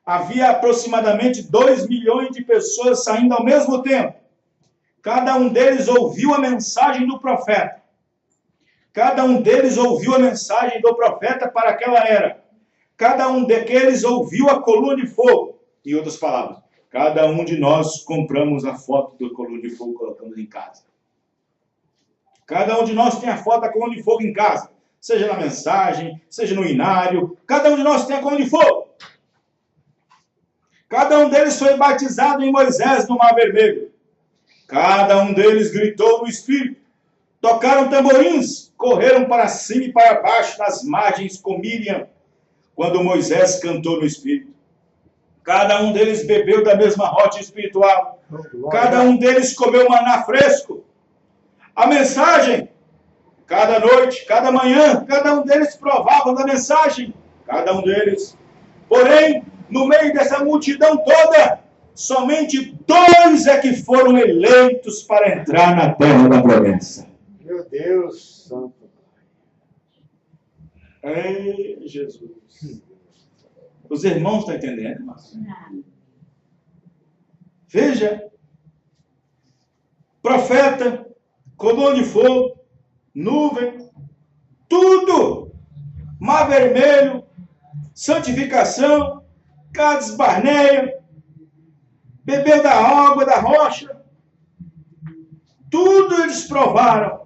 havia aproximadamente 2 milhões de pessoas saindo ao mesmo tempo. Cada um deles ouviu a mensagem do profeta. Cada um deles ouviu a mensagem do profeta para aquela era. Cada um daqueles ouviu a coluna de fogo. Em outras palavras, cada um de nós compramos a foto da coluna de fogo e colocamos em casa. Cada um de nós tem a foto da coluna de fogo em casa. Seja na mensagem, seja no inário. Cada um de nós tem a coluna de fogo. Cada um deles foi batizado em Moisés no Mar Vermelho. Cada um deles gritou no Espírito. Tocaram tamborins, correram para cima e para baixo nas margens com Miriam, quando Moisés cantou no Espírito. Cada um deles bebeu da mesma rocha espiritual. Cada um deles comeu maná fresco. A mensagem, cada noite, cada manhã, cada um deles provava da mensagem. Cada um deles. Porém, no meio dessa multidão toda, somente 2 é que foram eleitos para entrar na terra da promessa. Meu Deus santo. Ei, Jesus. Os irmãos estão entendendo, irmãos? Veja, profeta, coluna de fogo, nuvem, tudo, mar vermelho, santificação, Cades Barneia, bebeu da água da rocha, tudo eles provaram.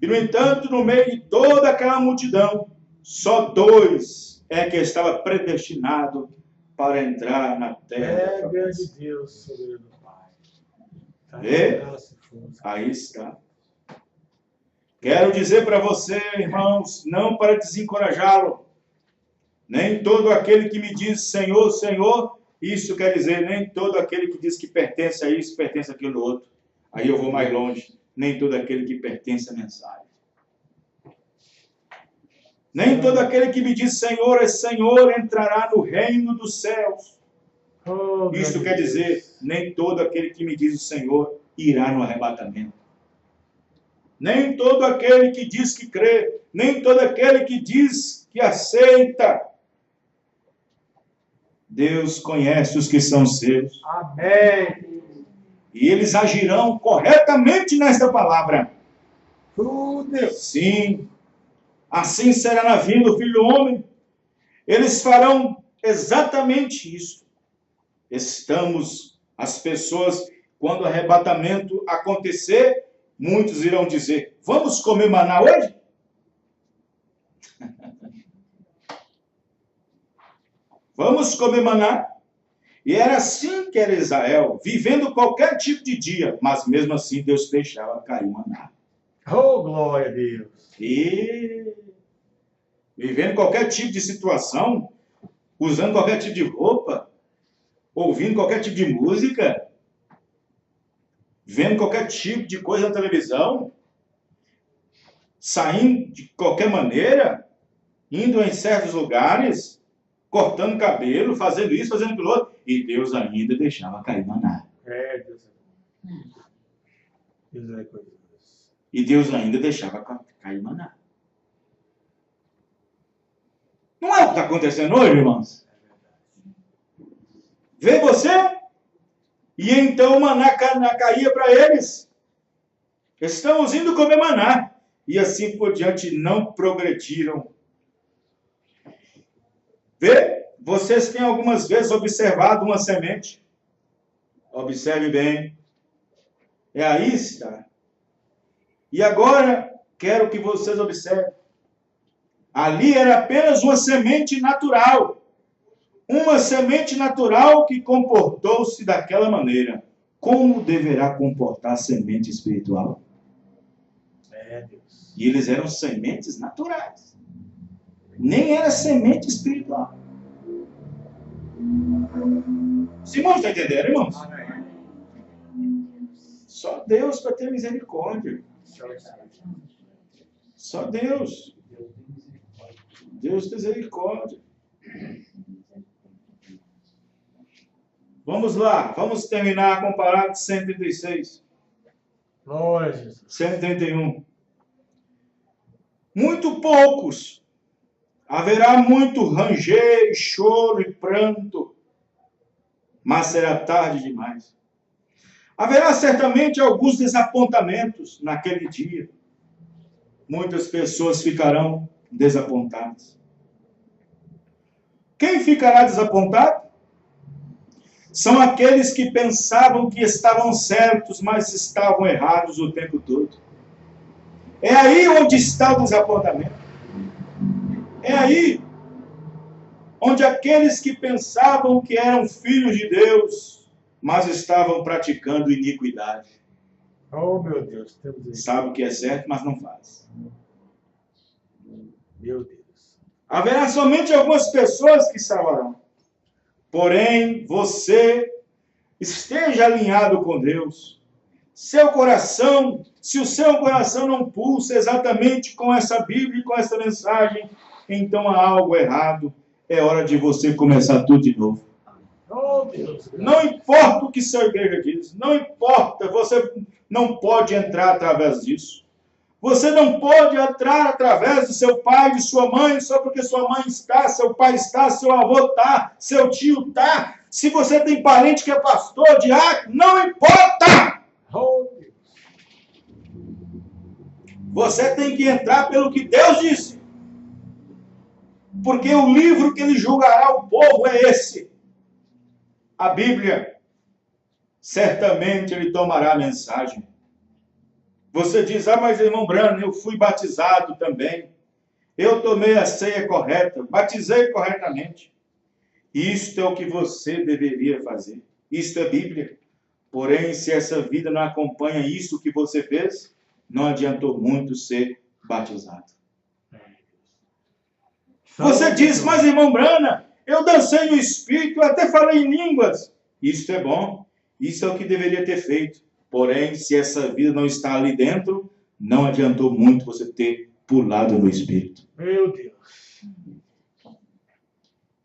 E, no entanto, no meio de toda aquela multidão, só 2 é que estava predestinado para entrar na terra. É grande Deus, soberano Pai. Vê? Aí está. Quero dizer para você, irmãos, não para desencorajá-lo, nem todo aquele que me diz Senhor, Senhor, isso quer dizer, nem todo aquele que diz que pertence a isso, pertence àquilo outro. Aí eu vou mais longe. Nem todo aquele que pertence à mensagem. Nem todo aquele que me diz Senhor é Senhor entrará no reino dos céus. Isso quer dizer, nem todo aquele que me diz o Senhor irá no arrebatamento. Nem todo aquele que diz que crê, nem todo aquele que diz que aceita. Deus conhece os que são seus. Amém. E eles agirão corretamente nesta palavra. Deus. Sim, assim será na vinda do Filho do Homem. Eles farão exatamente isso. As pessoas, quando o arrebatamento acontecer, muitos irão dizer, vamos comer maná hoje? Vamos comer maná? E era assim que era Israel, vivendo qualquer tipo de dia, mas mesmo assim Deus deixava cair maná. Oh, glória a Deus. E vivendo qualquer tipo de situação, usando qualquer tipo de roupa, ouvindo qualquer tipo de música, vendo qualquer tipo de coisa na televisão, saindo de qualquer maneira, indo em certos lugares, cortando cabelo, fazendo isso, fazendo aquilo outro, e Deus ainda deixava cair maná. É, Deus. Deus é coisa. E Deus ainda deixava cair maná. Não é o que está acontecendo hoje, irmãos? Vê você? E então o maná caía para eles. Estamos indo comer maná. E assim por diante não progrediram. Vê? Vocês têm algumas vezes observado uma semente. Observe bem. É aí está. E agora, quero que vocês observem. Ali era apenas uma semente natural. Uma semente natural que comportou-se daquela maneira. Como deverá comportar a semente espiritual? É, Deus. E eles eram sementes naturais. Nem era semente espiritual. Os irmãos estão entendendo, irmãos? Só Deus para ter misericórdia. Só Deus. Deus tem misericórdia. Vamos lá, vamos terminar com o parágrafo 136. Glória a Jesus. 131. Muito poucos. Haverá muito ranger, choro e pranto, mas será tarde demais. Haverá certamente alguns desapontamentos naquele dia. Muitas pessoas ficarão desapontadas. Quem ficará desapontado? São aqueles que pensavam que estavam certos, mas estavam errados o tempo todo. É aí onde está o desapontamento. É aí onde aqueles que pensavam que eram filhos de Deus, mas estavam praticando iniquidade. Oh, meu Deus. Temos isso. Sabe o que é certo, mas não faz. Meu Deus. Haverá somente algumas pessoas que salvarão. Porém, você esteja alinhado com Deus. Seu coração, se o seu coração não pulsa exatamente com essa Bíblia e com essa mensagem, então há algo errado. É hora de você começar tudo de novo. Oh, Oh, Deus. Não importa o que sua igreja diz, não importa, você não pode entrar através disso. Você não pode entrar através do seu pai, de sua mãe, só porque sua mãe está, seu pai está, seu avô está, seu tio está. Se você tem parente que é pastor, diácono, não importa! Oh, Deus. Você tem que entrar pelo que Deus disse. Porque o livro que ele julgará o povo é esse. A Bíblia. Certamente ele tomará a mensagem. Você diz, mas irmão Brano, eu fui batizado também. Eu tomei a ceia correta, batizei corretamente. Isto é o que você deveria fazer. Isto é Bíblia. Porém, se essa vida não acompanha isso que você fez, não adiantou muito ser batizado. Você diz, mas irmão Brana, eu dancei no Espírito, até falei em línguas. Isto é bom. Isso é o que deveria ter feito. Porém, se essa vida não está ali dentro, não adiantou muito você ter pulado no Espírito. Meu Deus.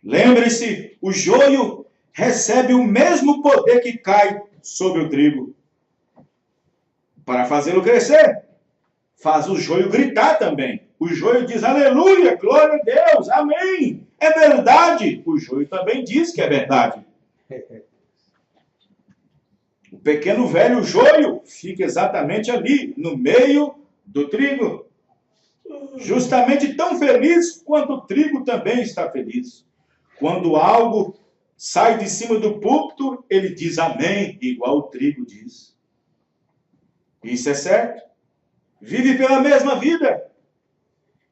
Lembre-se, o joio recebe o mesmo poder que cai sobre o trigo. Para fazê-lo crescer, faz o joio gritar também. O joio diz, aleluia, glória a Deus, amém. É verdade. O joio também diz que é verdade. O pequeno velho joio fica exatamente ali, no meio do trigo. Justamente tão feliz quanto o trigo também está feliz. Quando algo sai de cima do púlpito, ele diz amém, igual o trigo diz. Isso é certo. Vive pela mesma vida.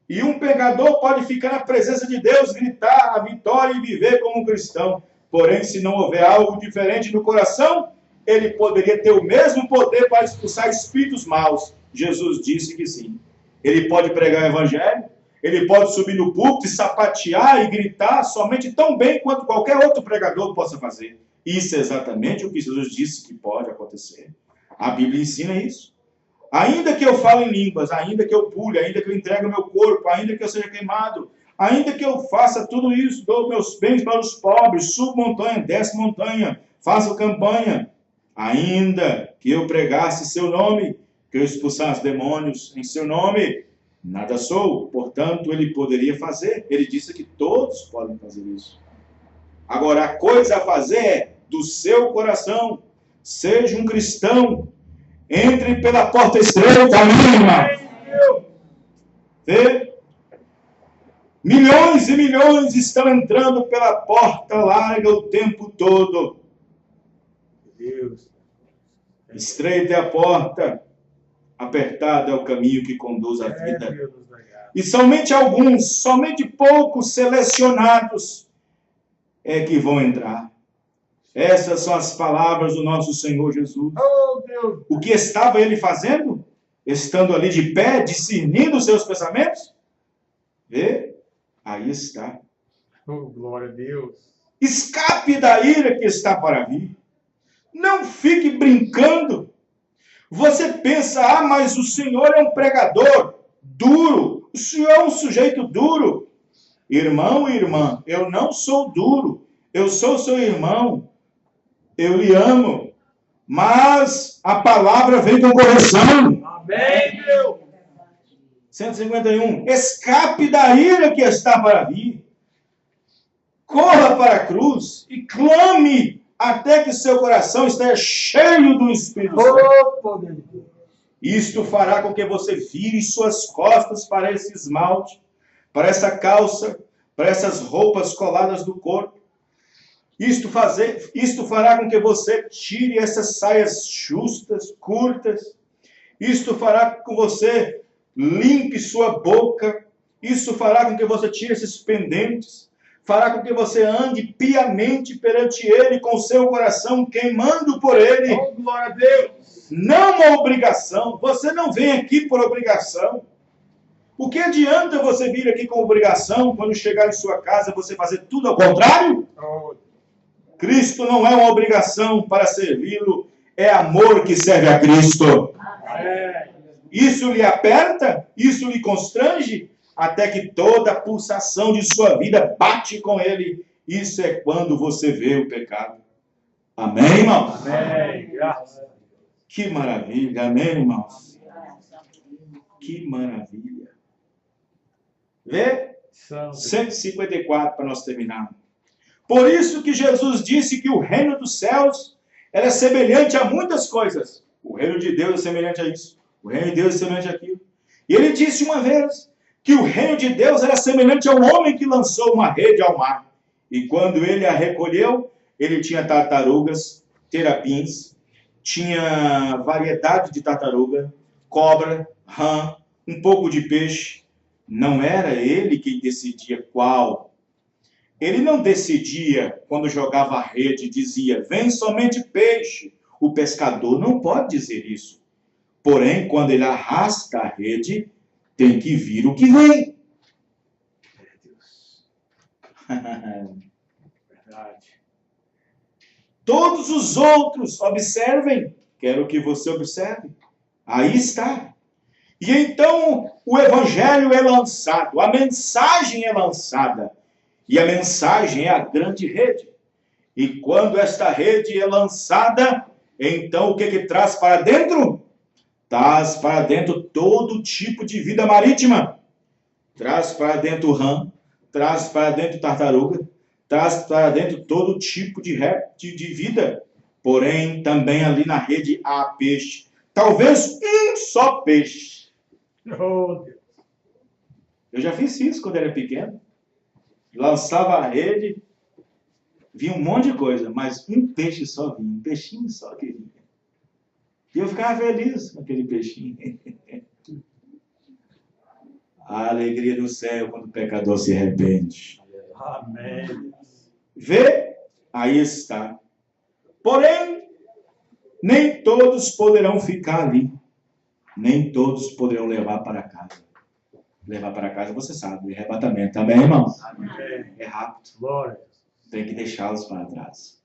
E um pecador pode ficar na presença de Deus, gritar a vitória e viver como um cristão. Porém, se não houver algo diferente no coração, ele poderia ter o mesmo poder para expulsar espíritos maus. Jesus disse que sim. Ele pode pregar o evangelho, ele pode subir no púlpito e sapatear e gritar somente tão bem quanto qualquer outro pregador possa fazer. Isso é exatamente o que Jesus disse que pode acontecer. A Bíblia ensina isso. Ainda que eu fale em línguas, ainda que eu pule, ainda que eu entregue o meu corpo, ainda que eu seja queimado, ainda que eu faça tudo isso, dou meus bens para os pobres, subo montanha, desço montanha, faço campanha, ainda que eu pregasse seu nome, que eu expulsasse demônios em seu nome, nada sou. Portanto, ele poderia fazer. Ele disse que todos podem fazer isso. Agora, a coisa a fazer é do seu coração. Seja um cristão. Entre pela porta estreita, irmão. Vê? Milhões e milhões estão entrando pela porta larga o tempo todo. Deus. Estreita é a porta, apertado é o caminho que conduz à vida. E somente alguns, somente poucos selecionados é que vão entrar. Essas são as palavras do nosso Senhor Jesus. Oh, Deus. O que estava ele fazendo? Estando ali de pé, discernindo os seus pensamentos? Vê? Aí está. Oh, glória a Deus. Escape da ira que está para vir. Não fique brincando. Você pensa, mas o Senhor é um pregador duro. O Senhor é um sujeito duro. Irmão e irmã, eu não sou duro. Eu sou seu irmão. Eu lhe amo. Mas a palavra vem com correção. Amém, Deus. 151. Escape da ira que está para vir. Corra para a cruz e clame até que seu coração esteja cheio do Espírito Santo. Isto fará com que você vire suas costas para esse esmalte, para essa calça, para essas roupas coladas do corpo. Isto fará com que você tire essas saias justas, curtas. Isto fará com que você limpe sua boca. Isso fará com que você tire esses pendentes. Fará com que você ande piamente perante Ele, com seu coração queimando por Ele. Oh, glória a Deus. Não uma obrigação. Você não vem aqui por obrigação. O que adianta você vir aqui com obrigação, quando chegar em sua casa, você fazer tudo ao contrário? Oh. Cristo não é uma obrigação para servi-lo, é amor que serve a Cristo. Amém. Isso lhe aperta? Isso lhe constrange? Até que toda a pulsação de sua vida bate com ele. Isso é quando você vê o pecado. Amém, irmãos? Amém. Graças a Deus. Que maravilha. Amém, irmãos? Que maravilha. Vê? Santo. 154 para nós terminar. Por isso que Jesus disse que o reino dos céus é semelhante a muitas coisas. O reino de Deus é semelhante a isso. O reino de Deus é semelhante àquilo. E ele disse uma vez que o reino de Deus era semelhante ao homem que lançou uma rede ao mar. E quando ele a recolheu, ele tinha tartarugas, terapins, tinha variedade de tartaruga, cobra, rã, um pouco de peixe. Não era ele quem decidia qual. Ele não decidia quando jogava a rede e dizia, vem somente peixe. O pescador não pode dizer isso. Porém, quando ele arrasta a rede, tem que vir o que vem. Verdade. Todos os outros observem. Quero que você observe. Aí está. E então o evangelho é lançado, a mensagem é lançada. E a mensagem é a grande rede. E quando esta rede é lançada, então o que traz para dentro? Traz para dentro todo tipo de vida marítima. Traz para dentro rã, traz para dentro tartaruga, traz para dentro todo tipo de réptil de vida. Porém, também ali na rede há peixe. Talvez um só peixe. Oh, Deus. Eu já fiz isso quando era pequeno. Lançava a rede, vinha um monte de coisa, mas um peixe só vinha, um peixinho só que vinha. E eu ficava feliz com aquele peixinho. A alegria do céu quando o pecador se arrepende. Amém. Vê? Aí está. Porém, nem todos poderão ficar ali. Nem todos poderão levar para casa. Levar para casa, você sabe, arrebatamento. Amém, irmão? Amém. É rápido. Glória. Tem que deixá-los para trás.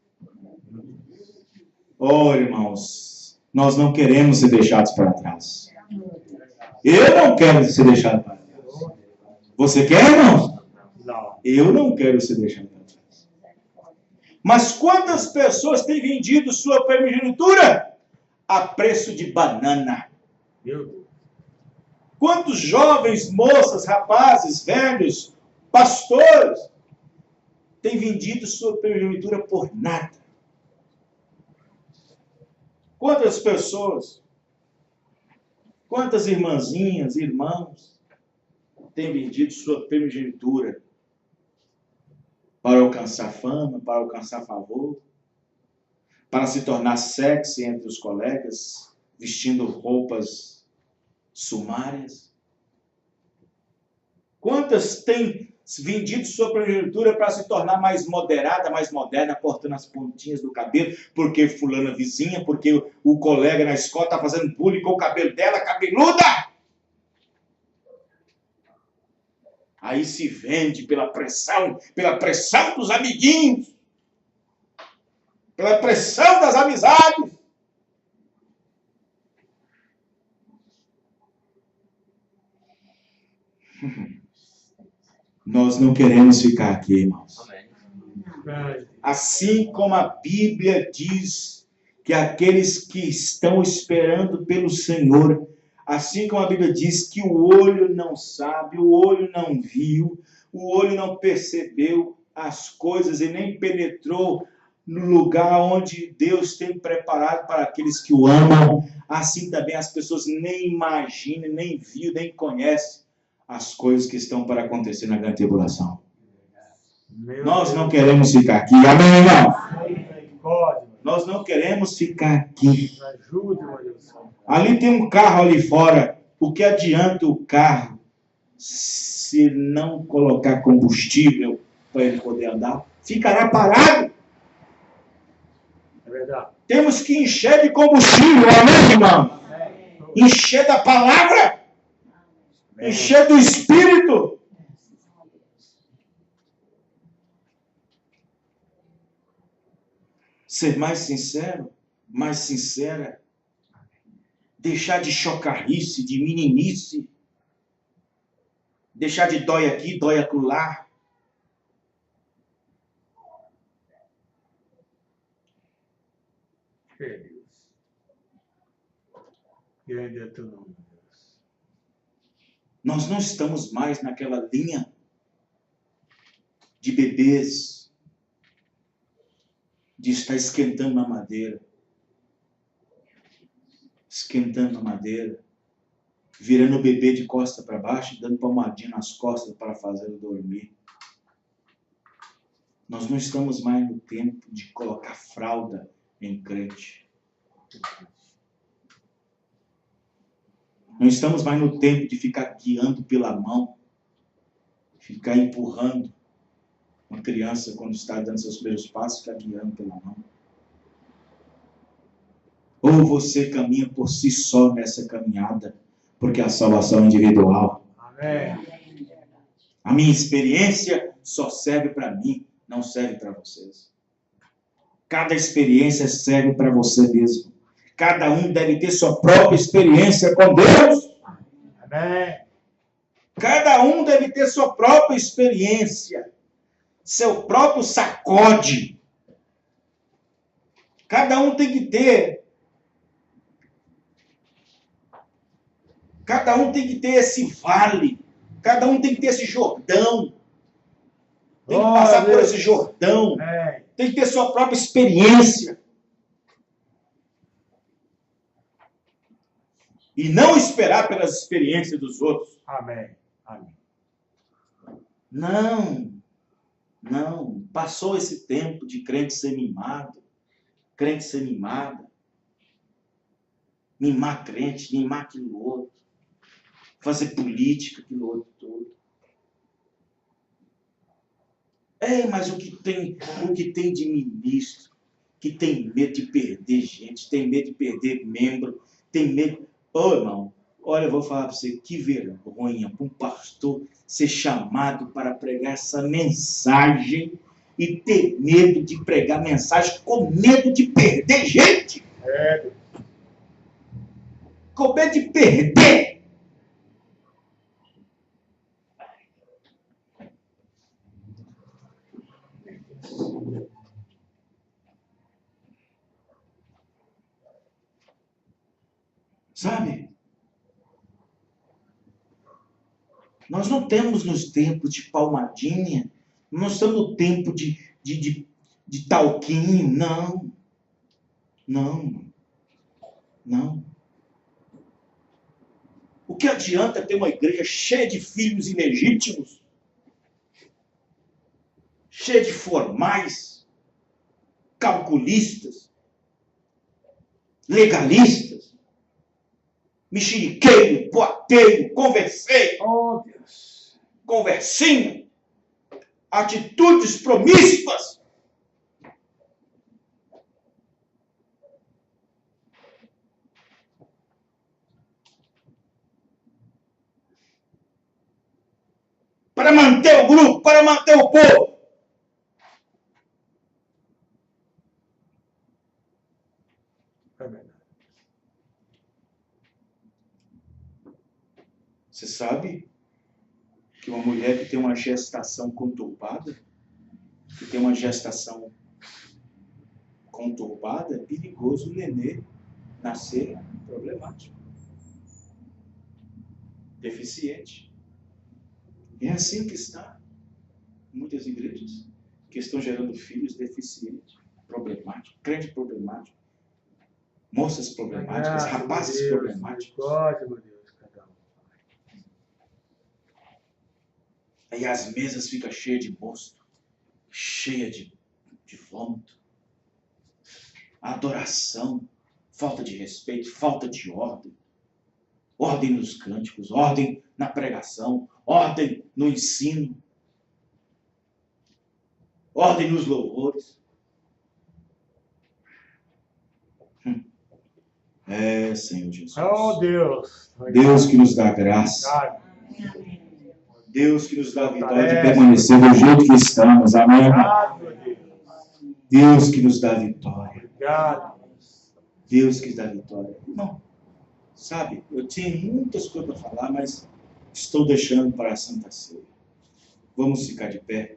Oh, irmãos, nós não queremos ser deixados para trás. Eu não quero ser deixado para trás. Você quer, irmão? Não. Eu não quero ser deixado para trás. Mas quantas pessoas têm vendido sua primogenitura a preço de banana? Meu Deus. Quantos jovens, moças, rapazes, velhos, pastores têm vendido sua primogenitura por nada? Quantas pessoas, quantas irmãzinhas, irmãos têm vendido sua primogenitura para alcançar fama, para alcançar favor, para se tornar sexy entre os colegas, vestindo roupas sumárias? Quantas têm vendido sua primogenitura para se tornar mais moderada, mais moderna, cortando as pontinhas do cabelo, porque fulana vizinha, porque o colega na escola está fazendo bullying com o cabelo dela, cabeluda? Aí se vende pela pressão dos amiguinhos, pela pressão das amizades. Nós não queremos ficar aqui, irmãos. Assim como a Bíblia diz que aqueles que estão esperando pelo Senhor, assim como a Bíblia diz que o olho não sabe, o olho não viu, o olho não percebeu as coisas e nem penetrou no lugar onde Deus tem preparado para aqueles que o amam, assim também as pessoas nem imaginam, nem viu, nem conhecem as coisas que estão para acontecer na grande tribulação. Nós não queremos ficar aqui. Amém, irmão? Nós não queremos ficar aqui. Ali tem um carro ali fora. O que adianta o carro se não colocar combustível para ele poder andar? Ficará parado. É verdade. Temos que encher de combustível. Amém, irmão? Encher da palavra. Encher do Espírito. Ser mais sincero, mais sincera. Deixar de chocarrice, de meninice. Deixar de dói aqui, dói acolá. Grande é teu nome, Deus. Nós não estamos mais naquela linha de bebês, de estar esquentando a madeira. Esquentando a madeira. Virando o bebê de costa para baixo e dando palmadinha nas costas para fazê-lo dormir. Nós não estamos mais no tempo de colocar fralda em crente. Não estamos mais no tempo de ficar guiando pela mão, ficar empurrando uma criança quando está dando seus primeiros passos, ficar guiando pela mão. Ou você caminha por si só nessa caminhada, porque a salvação é individual. Amém. A minha experiência só serve para mim, não serve para vocês. Cada experiência serve para você mesmo. Cada um deve ter sua própria experiência com Deus. Amém. Cada um deve ter sua própria experiência. Seu próprio sacode. Cada um tem que ter. Cada um tem que ter esse vale. Cada um tem que ter esse Jordão. Tem que passar por esse Jordão. Amém. Tem que ter sua própria experiência. E não esperar pelas experiências dos outros. Amém. Amém. Não. Passou esse tempo de crente ser mimado. Crente ser mimada. Mimar crente, mimar aquilo outro. Fazer política, aquilo outro todo. Mas o que tem de ministro, que tem medo de perder gente, tem medo de perder membro, tem medo... Irmão, olha, eu vou falar para você, que vergonha para um pastor ser chamado para pregar essa mensagem e ter medo de pregar mensagem com medo de perder gente. Com medo de perder. Sabe? Nós não temos nos tempos de palmadinha, nós estamos no tempo de talquinho, não. O que adianta ter uma igreja cheia de filhos ilegítimos, cheia de formais, calculistas, legalistas, mexeriqueiro, boateiro, conversinha, atitudes promíscuas. Para manter o grupo, para manter o povo. É verdade. Você sabe que uma mulher que tem uma gestação conturbada, é perigoso o nenê nascer problemático, deficiente. É assim que está muitas igrejas que estão gerando filhos deficientes, problemáticos, crente problemático, moças problemáticas, rapazes problemáticos. Glória, meu Deus, cada um. Aí as mesas ficam cheias de mosto, cheias de vômito. Adoração, falta de respeito, falta de ordem. Ordem nos cânticos, ordem na pregação, ordem no ensino, ordem nos louvores. Senhor Jesus. Oh, Deus. Deus que nos dá graça. Obrigado. Deus que nos dá a vitória de permanecer do jeito que estamos. Amém. Deus que nos dá a vitória. Obrigado. Deus que dá a vitória. Irmão, sabe, eu tinha muitas coisas para falar, mas estou deixando para a Santa Ceia. Vamos ficar de pé.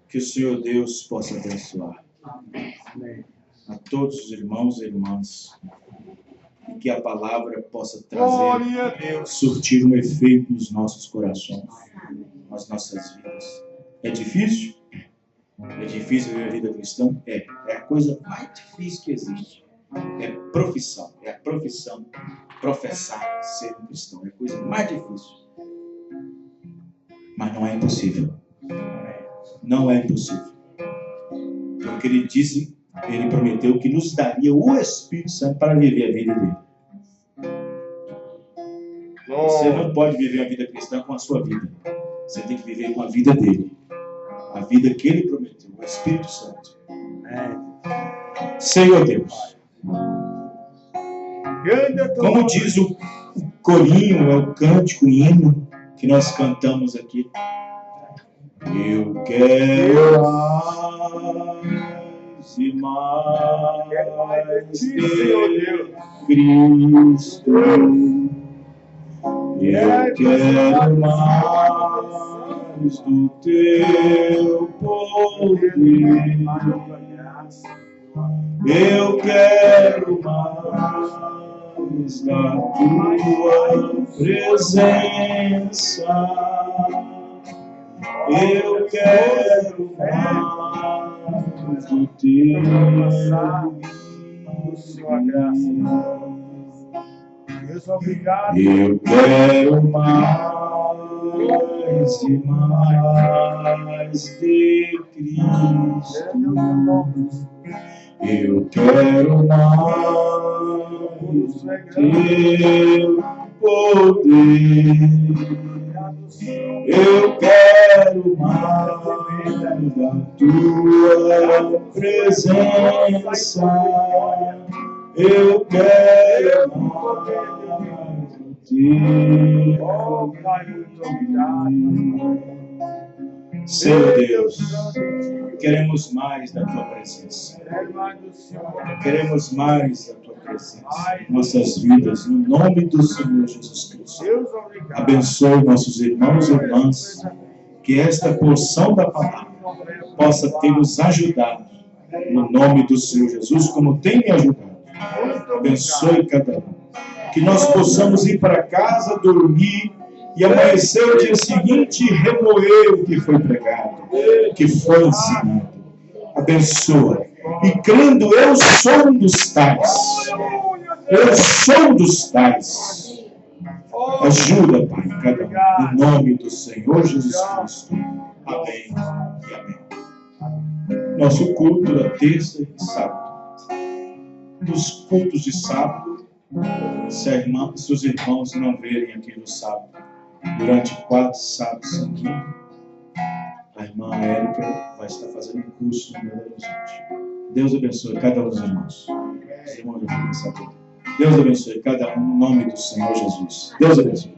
Que o Senhor Deus possa abençoar Amém. a todos os irmãos e irmãs e que a palavra possa Glória a trazer, Deus. surtir um efeito nos nossos corações, nas nossas vidas. É difícil? É difícil viver a vida cristã? É a coisa mais difícil que existe. É a profissão, professar ser um cristão. É a coisa mais difícil. Mas não é impossível. Não é impossível. Porque ele prometeu que nos daria o Espírito Santo para viver a vida dele. Você não pode viver a vida cristã com a sua vida. Você tem que viver com a vida dele. A vida que ele prometeu, o Espírito Santo. Senhor Deus. Como diz o corinho, é o cântico, o hino que nós cantamos aqui. Eu quero mais e mais de Cristo. Eu quero mais do teu poder. Eu quero mais da tua presença. Eu quero mais do teu Deus, obrigado. Eu quero mais e mais de Cristo. Eu quero mais teu poder. Eu quero mais da tua presença. Eu quero mais de ti. Senhor Deus, queremos mais da tua presença. Queremos mais da tua presença em nossas vidas, no nome do Senhor Jesus Cristo. Abençoe nossos irmãos e irmãs, que esta porção da palavra possa ter nos ajudado, no nome do Senhor Jesus, como tem me ajudado. Abençoe cada um. Que nós possamos ir para casa, dormir e amanhecer o dia seguinte e remoer o que foi pregado, que foi ensinado. Abençoa. E crendo, eu sou um dos tais. Eu sou um dos tais. Ajuda, Pai, cada um. Em nome do Senhor Jesus Cristo. Amém e amém. Nosso culto é terça e sábado. Dos cultos de sábado, se os irmãos não verem aqui no sábado, durante 4 sábados seguidos, a irmã Érica vai estar fazendo um curso no Belo Horizonte. Deus abençoe cada um dos irmãos. Os irmãos já podem saber. Deus abençoe cada um no nome do Senhor Jesus. Deus abençoe.